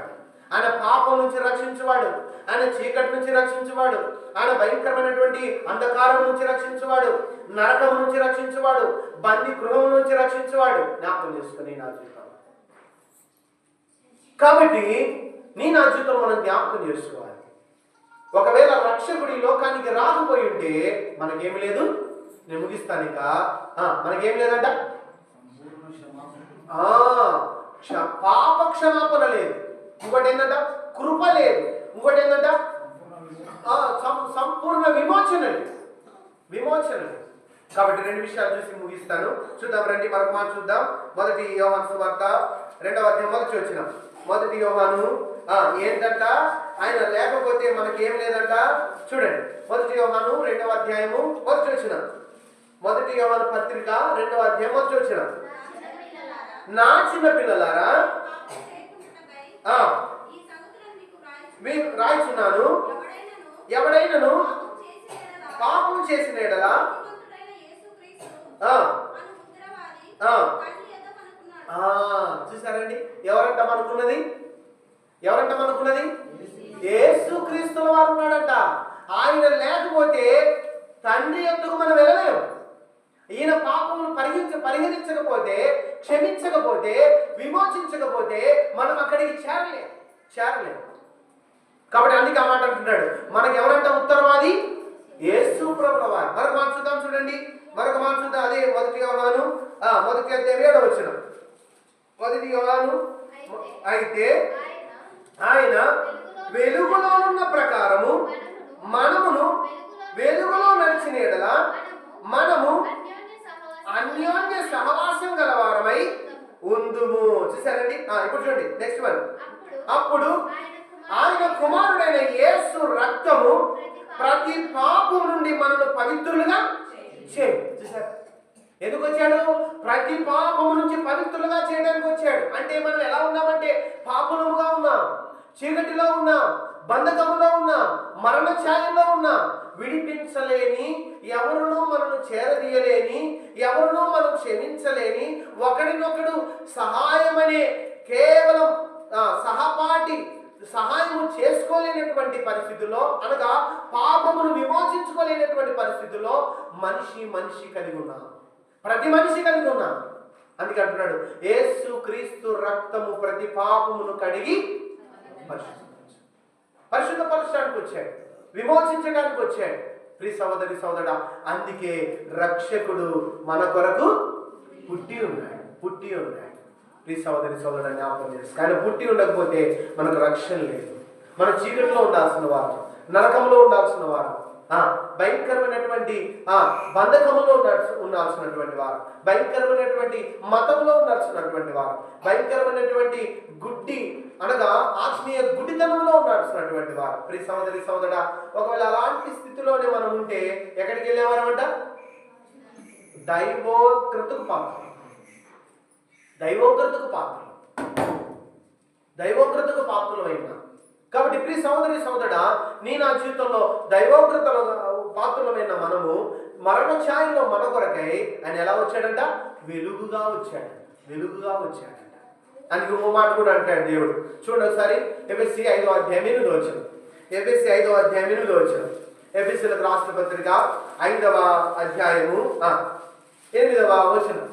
ఆయన పాపం నుంచి రక్షించువాడు, ఆయన చీకటి నుంచి రక్షించువాడు, ఆయన భయంకరమైనటువంటి అంధకారం నుంచి రక్షించువాడు, నరకం నుంచి రక్షించువాడు, బందీ గృహం నుంచి రక్షించువాడు. జ్ఞాపకం చేసుకుని నా జీవితం. కాబట్టి నా జీవితం మనం జ్ఞాపకం చేసుకోవాలి. ఒకవేళ రక్షకుడు ఈ లోకానికి రాకపోయి ఉంటే మనకేమి లేదు. నేను ముగిస్తాను. ఇక మనకేం లేదంట, పాప క్షమాపణ లేదు. ఇంకోటి ఏంటంట? కృప లేదు. ఇంకోటి ఏంటంట? సంపూర్ణ విమోచన లేదు. కాబట్టి 2 విషయాలు చూసి ముగిస్తాను. చూద్దాం రండి, మరొక మాట చూద్దాం. 1 యోహాను సువార్త 2వ అధ్యాయం మొదటి వచ్చిన 1 యోహాను ఏంటంట? ఆయన లేకపోతే మనకేం లేదంట. చూడండి, 1 యోహాను 2వ అధ్యాయము మొదటి వచ్చిన 1 యోహాను పత్రిక 2వ అధ్యాయం మొదటి వచ్చిన నా చిన్న పిల్లలారా మీకు రాయిచున్నాను, ఎవడైనను పాపం చేసిన ఎడలా చూసారండి, ఎవరంట మనకున్నది? యేసు క్రీస్తుల వారు ఉన్నాడంట. ఆయన లేకపోతే తండ్రి యొద్దకు మనం వెళ్ళలేము. ఈయన పాపమును పరిహరించకపోతే, క్షమించకపోతే, విమోచించకపోతే మనం అక్కడికి చేరలేము. కాబట్టి అందుకే ఆ మాట అంటున్నాడు, మనకి ఎవరంట ఉత్తరవాది? యేసు ప్రభుల వారు. మరొక మాట చూద్దాం, చూడండి, మరొక మాట చూద్దాం. అదే 1 యోహాను 1వ అధ్యాయం 7వ వచనం. మొదటి యోహాను అయితే ఆయన వెలుగులో ఉన్న ప్రకారము మనమును వెలుగులో నడిచిన ఎడల మనము అన్యోన్య సహవాసం గలవారమై ఉందుము. చూసారండి? ఇప్పుడు చూడండి నెక్స్ట్ వన్. అప్పుడు ఆయన కుమారుడైన యేసు రక్తము ప్రతి పాపం నుండి మనల్ని పవిత్రులుగా చూసారు. ఎందుకు వచ్చాడు? ప్రతి పాపము నుంచి పవిత్రులుగా చేయడానికి వచ్చాడు. అంటే మనం ఎలా ఉన్నామంటే పాపముగా ఉన్నాం, చీకటిలో ఉన్నాం, బంధకములో ఉన్నాం, మరణ ఛాయలో ఉన్నాం. విడిపించలేని, ఎవరునూ మనల్ని చేరదీయలేని, ఎవరునూ మనం క్షమించలేని, ఒకరినొకడు సహాయమనే కేవలం సహపాఠి సహాయము చేసుకోలేనటువంటి పరిస్థితుల్లో, అనగా పాపమును విమోచించుకోలేనటువంటి పరిస్థితుల్లో మనిషి కలిగి ఉన్నాం. ప్రతి మనిషి కలిగి ఉన్నాం. అందుకే అంటున్నాడు, యేసు క్రీస్తు రక్తము ప్రతి పాపమును కడిగి పరిశుద్ధపరచడానికి వచ్చాడు, విమోచించడానికి వచ్చాడు. ప్రియ సహోదరి సహోదరుడా, అందుకే రక్షకుడు మన కొరకు పుట్టి ఉన్నాడు. ప్రియ సహోదరి సహోదరుడు జ్ఞాపకం చేస్తాడు. ఆయన పుట్టి ఉండకపోతే మనకు రక్షణ లేదు. మన చీకటిలో ఉండాల్సిన వారు, నరకంలో ఉండాల్సిన వారు, భయంకరమైనటువంటి బంధకములో ఉండాల్సినటువంటి వారు, భయంకరమైనటువంటి మతంలో ఉండాల్సినటువంటి వారు, భయంకరమైనటువంటి గుడ్డి అనగా ఆత్మీయ గుడ్డితనంలో ఉండాల్సినటువంటి వారు. ప్రియ సహోదరి సహోదరుడా, ఒకవేళ అలాంటి స్థితిలోనే మనం ఉంటే ఎక్కడికి వెళ్ళేవారమంట? దైవోక్రతకు పాత్రలైన. కాబట్టి ప్రియ సహోదరి సహోదరుడా, నీ నా జీవితంలో దైవోగ్రతల పాత్రలమైన మనము మరణ ఛాయలో మన కొరకై ఆయన ఎలా వచ్చాడంట? వెలుగుగా వచ్చాడంట. అందుకే ఇంకో మాట కూడా అంటాడు దేవుడు. చూడండి ఒకసారి ఎఫెసీ 5వ అధ్యాయం 8వ వచనం. ఎఫెసీ 5వ అధ్యాయం 8వ వచనం. ఎఫెసీలకు రాసిన పత్రిక 5వ అధ్యాయము 8వ వచనం.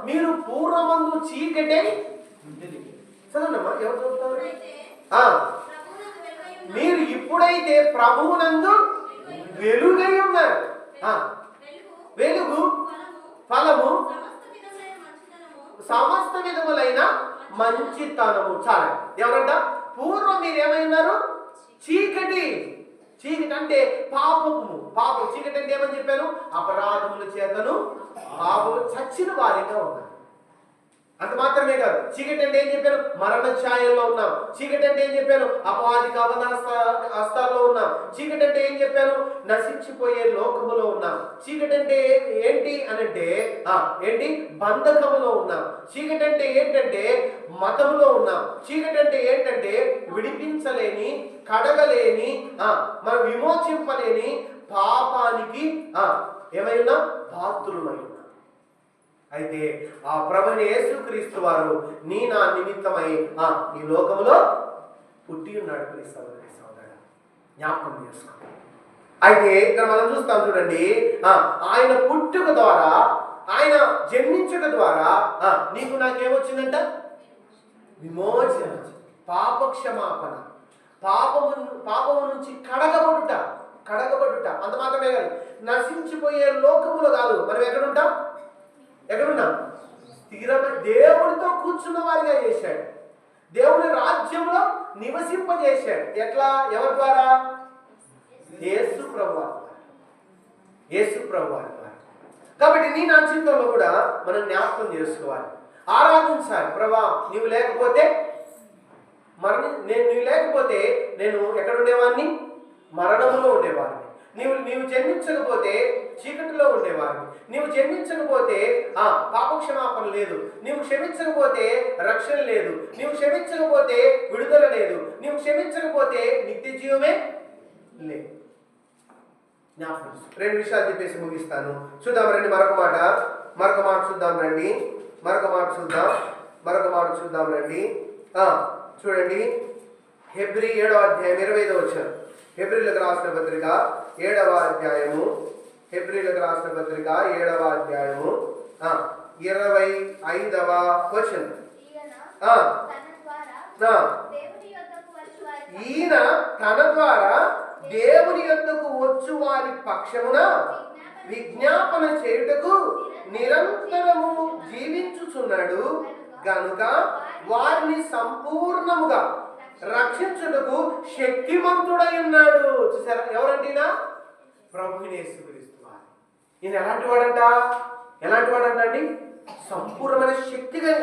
మీరు పూర్వమందు చీకటే. చదవమ్మా, ఎవరు చదువుతారు? మీరు ఇప్పుడైతే ప్రభువునందు వెలుగై ఉన్నారు. వెలుగు ఫలము సమస్త విధములైన మంచితనము. చాలా ఎవరంట? పూర్వం మీరు ఏమై ఉన్నారు? చీకటి అంటే పాపం. చీకటి అంటే ఏమని చెప్పాను? అపరాధముల చేతను పాపము చచ్చిన వారిగా ఉన్నారు. అంత మాత్రమే కాదు, చీకటి అంటే ఏం చెప్పాను? మరణ ఛాయల్లో ఉన్నాం. చీకటి అంటే ఏం చెప్పాను? అపవాది హస్తాల్లో ఉన్నాం. చీకటి అంటే ఏం చెప్పాను? నశించిపోయే లోకములో ఉన్నాం. చీకటి అంటే ఏంటి అనంటే బంధకములో ఉన్నాం. చీకటి అంటే ఏంటంటే మతములో ఉన్నాం. చీకటి అంటే ఏంటంటే విడిపించలేని, కడగలేని, మనం విమోచింపలేని పాపానికి ఏమైనా పాత్రులమై. అయితే ఆ ప్రభువైన యేసుక్రీస్తు వారు నీ నా నిమిత్తమై ఈ లోకములో పుట్టి ఉన్నాడు. ప్రియ సహోదరి సహోదరుడా, జ్ఞాపకం చేసుకో. అయితే ఇక్కడ మనం చూస్తాం చూడండి, ఆయన పుట్టుక ద్వారా, ఆయన జన్మించుట ద్వారా నీకు నాకేమొచ్చిందంట? విమోచన, పాప క్షమాపణ, పాపము నుంచి కడగబడుట. అంత మాత్రమే కాదు, నశించిపోయే లోకములో కాదు, మనం ఎక్కడుంటాం? స్థిరమైన దేవుడితో కూర్చున్న వారిగా చేశాడు. దేవుని రాజ్యంలో నివసింపజేశాడు. ఎట్లా? ఎవరి ద్వారా? యేసు ప్రభువారి ద్వారా. కాబట్టి నీ నా జీవితంలో కూడా మనం జ్ఞాపకం చేసుకోవాలి, ఆరాధించాలి. ప్రభా, నీవు లేకపోతే నేను ఎక్కడ ఉండేవాడిని? మరణంలో ఉండేవాడిని. నీవు జన్మించకపోతే చీకటిలో ఉండేవాడిని. నీవు జన్మించకపోతే పాపక్షమాపణ లేదు. నీవు క్షమించకపోతే రక్షణ లేదు. నీవు క్షమించకపోతే విడుదల లేదు. నీవు క్షమించకపోతే నిత్య జీవమే లేదు. రెండు విషయాలు చెప్పేసి ముగిస్తాను. చూద్దాం రండి, మరొక మాట చూద్దాం రండి. చూడండి, హెబ్రీ 7వ అధ్యాయం 25వ వచనం. హెబ్రీలకు రాసిన పత్రిక 7వ అధ్యాయము 25వ వచనం. ఈయన తన ద్వారా దేవుని యొద్దకు వచ్చు వారి పక్షమున విజ్ఞాపన చేయుటకు నిరంతరము జీవించుచున్నాడు గనుక వారిని సంపూర్ణముగా రక్షించుటకు శక్తిమంతుడై ఉన్నాడు. చూసారా, ఎవరంటేనా? ప్రభువైన యేసుక్రీస్తు వారు. ఈయన ఎలాంటి వాడంట అండి? సంపూర్ణమైన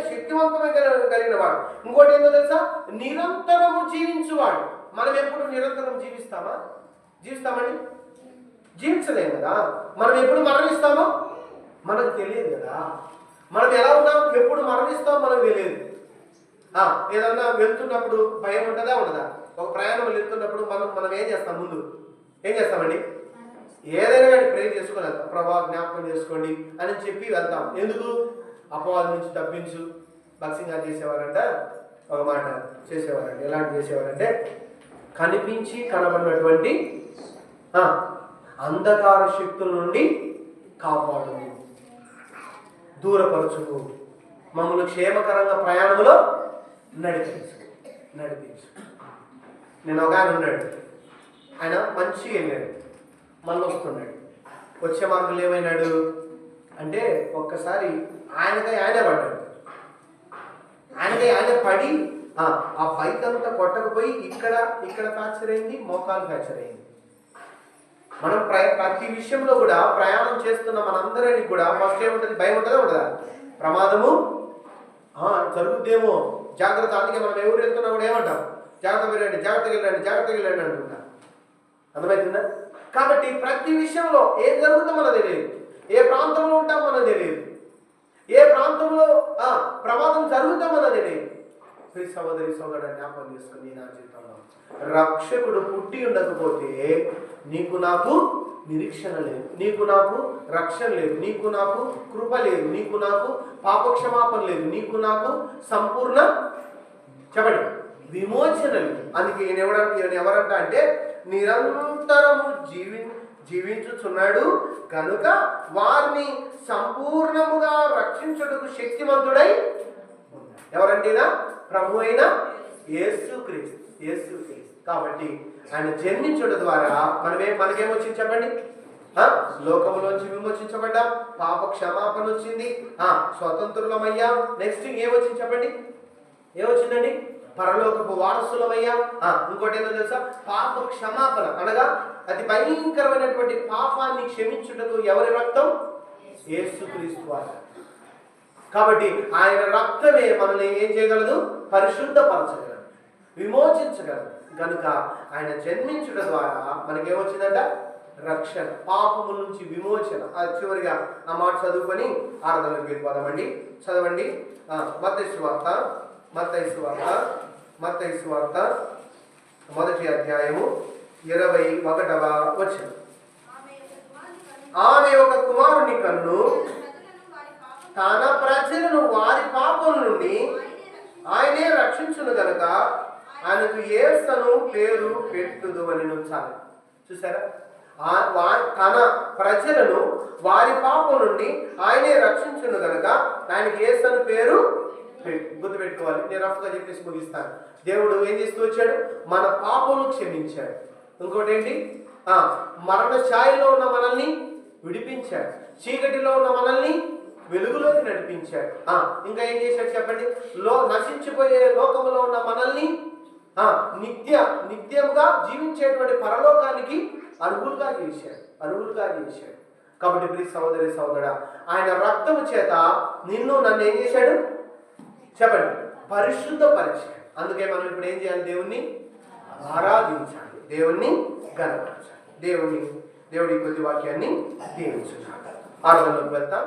శక్తివంతమైన కలిగిన వాడు. ఇంకోటి ఏంటో తెలుసా? నిరంతరము జీవించువాడు. మనం ఎప్పుడు నిరంతరం జీవిస్తామండి? జీవించలేం కదా. మనం ఎప్పుడు మరణిస్తామో మనకు తెలియదు కదా. మనం ఎలా ఉన్నాం, ఎప్పుడు మరణిస్తామో మనకు తెలియదు. ఏదన్నా వెళ్తున్నప్పుడు భయం ఉంటుందా ఉండదా? ఒక ప్రయాణం వెళ్తున్నప్పుడు మనం ఏం చేస్తాం? ముందు ఏం చేస్తామండి? ఏదైనా కానీ ప్రేర్ చేసుకొని వెళ్తాం. ప్రభా జ్ఞాపకం చేసుకోండి అని చెప్పి వెళ్తాం. ఎందుకు? అపవాదం నుంచి తప్పించు. భక్సింగ్ గారు చేసేవారంట ఒక మాట చేసేవారంట. ఎలాంటి చేసేవారంటే, కనిపించి కనబడినటువంటి అంధకార శక్తుల నుండి కాపాడు, దూరపరచుకు, మమ్మల్ని క్షేమకరంగా ప్రయాణంలో నడిపించు. నేను ఒక ఆయన ఉన్నాడు, ఆయన మంచిగా వెళ్ళాడు, మళ్ళీ వస్తున్నాడు. వచ్చే మార్గంలో ఏమైనాడు అంటే, ఒక్కసారి ఆయనే పడ్డాడు. ఆయన పడి ఆ బైక్ అంతా కొట్టకపోయి ఇక్కడ ఫ్రాక్చర్ అయింది, మోకాలు ఫ్రాక్చర్ అయింది. మనం ప్రతి విషయంలో కూడా ప్రయాణం చేస్తున్న మనందరినీ కూడా ఫస్ట్ ఏముంటుంది? భయం ఉంటుందా ఉండదా? ప్రమాదము జరుగుద్దేమో, జాగ్రత్త. అందుకే మనం ఎవరు వెళ్తున్నా కూడా ఏమంటాం? జాగ్రత్తగా వెళ్ళండి అంటుంటాం. అర్థమవుతుందా? కాబట్టి ప్రతి విషయంలో ఏం జరుగుతుందో మనకు తెలియదు, ఏ ప్రాంతంలో ఉంటాం మనకు తెలియదు, ఏ ప్రాంతంలో ప్రమాదం జరుగుతుందో మనకు తెలియదు. సహోదరి సోదరుడు జ్ఞాపకం చేసుకుని, నా జీవితంలో రక్షకుడు పుట్టి ఉండకపోతే నీకు నాకు నిరీక్షణ లేదు, నీకు నాకు రక్షణ లేదు, నీకు నాకు కృప లేదు, నీకు నాకు పాపక్షమాపణ లేదు, నీకు నాకు సంపూర్ణ విమోచన లేదు. అందుకే ఈయన ఎవరంట అంటే, నిరంతరము జీవించుచున్నాడు కనుక వారిని సంపూర్ణముగా రక్షించుటకు శక్తిమంతుడై. ఎవరంటేనా? ప్రభు అయిన యేసుక్రీస్తు. కాబట్టి ఆయన జన్మించడం ద్వారా మనకేమొచ్చింది చెప్పండి? లోకంలోంచి విమోచించబడ్డాం, పాప క్షమాపణ వచ్చింది, స్వతంత్రులమయ్యా. నెక్స్ట్ ఏమొచ్చింది చెప్పండి? ఏమొచ్చిందండి? పరలోకపు వారసులమయ్యాం. ఇంకోటి ఏంటో తెలుసా? పాప క్షమాపణ అనగా అతి భయంకరమైనటువంటి పాపాన్ని క్షమించుటకు ఎవరి రక్తం? యేసుక్రీస్తు వారు. కాబట్టి ఆయన రక్తమే మనల్ని ఏం చేయగలదు? పరిశుద్ధపరచగలదు, విమోచించగలదు. కనుక ఆయన జన్మించడం ద్వారా మనకేమొచ్చిందంట? రక్షణ, పాపము నుంచి విమోచన. చివరిగా ఆ మాట చదువుకొని ఆరాధనకు వెళ్ళిపోదామండి. చదవండి. మత్తయి సువార్త 1వ అధ్యాయము 21వ వచనం. ఆమె ఒక కుమారుని కన్ను తన ప్రజలను వారి పాపం నుండి ఆయనే రక్షించును గనుక ఆయనకు యేసు పేరు పెట్టుదు అని చాలు. చూసారా? తన ప్రజలను వారి పాపం నుండి ఆయనే రక్షించును గనుక ఆయనకి యేసు పేరు గుర్తుపెట్టుకోవాలి. నేను రఫ్గా చెప్పేసి ముగిస్తాను. దేవుడు ఏం చేస్తూ వచ్చాడు? మన పాపములు క్షమించాడు. ఇంకోటి ఏంటి? మరణ ఛాయలో ఉన్న మనల్ని విడిపించాడు, చీకటిలో ఉన్న మనల్ని వెలుగులోకి నడిపించాడు. ఇంకా ఏం చేశాడు చెప్పండి? నశించిపోయే లోకంలో ఉన్న మనల్ని నిత్యముగా జీవించేటువంటి పరలోకానికి అర్హులుగా చేశాడు. కాబట్టి ప్రియ సహోదరి సహోదరా, ఆయన రక్తము చేత నన్ను ఏం చేశాడు చెప్పండి? పరిశుద్ధపరిచాడు. అందుకే మనం ఇప్పుడు ఏం చేయాలి? దేవుణ్ణి ఆరాధించాలి, దేవుణ్ణి గణపరచాలి. దేవుడి కొద్ది వాక్యాన్ని దీవించున్నాడు. ఆరాధనలోకి వెళ్తాం.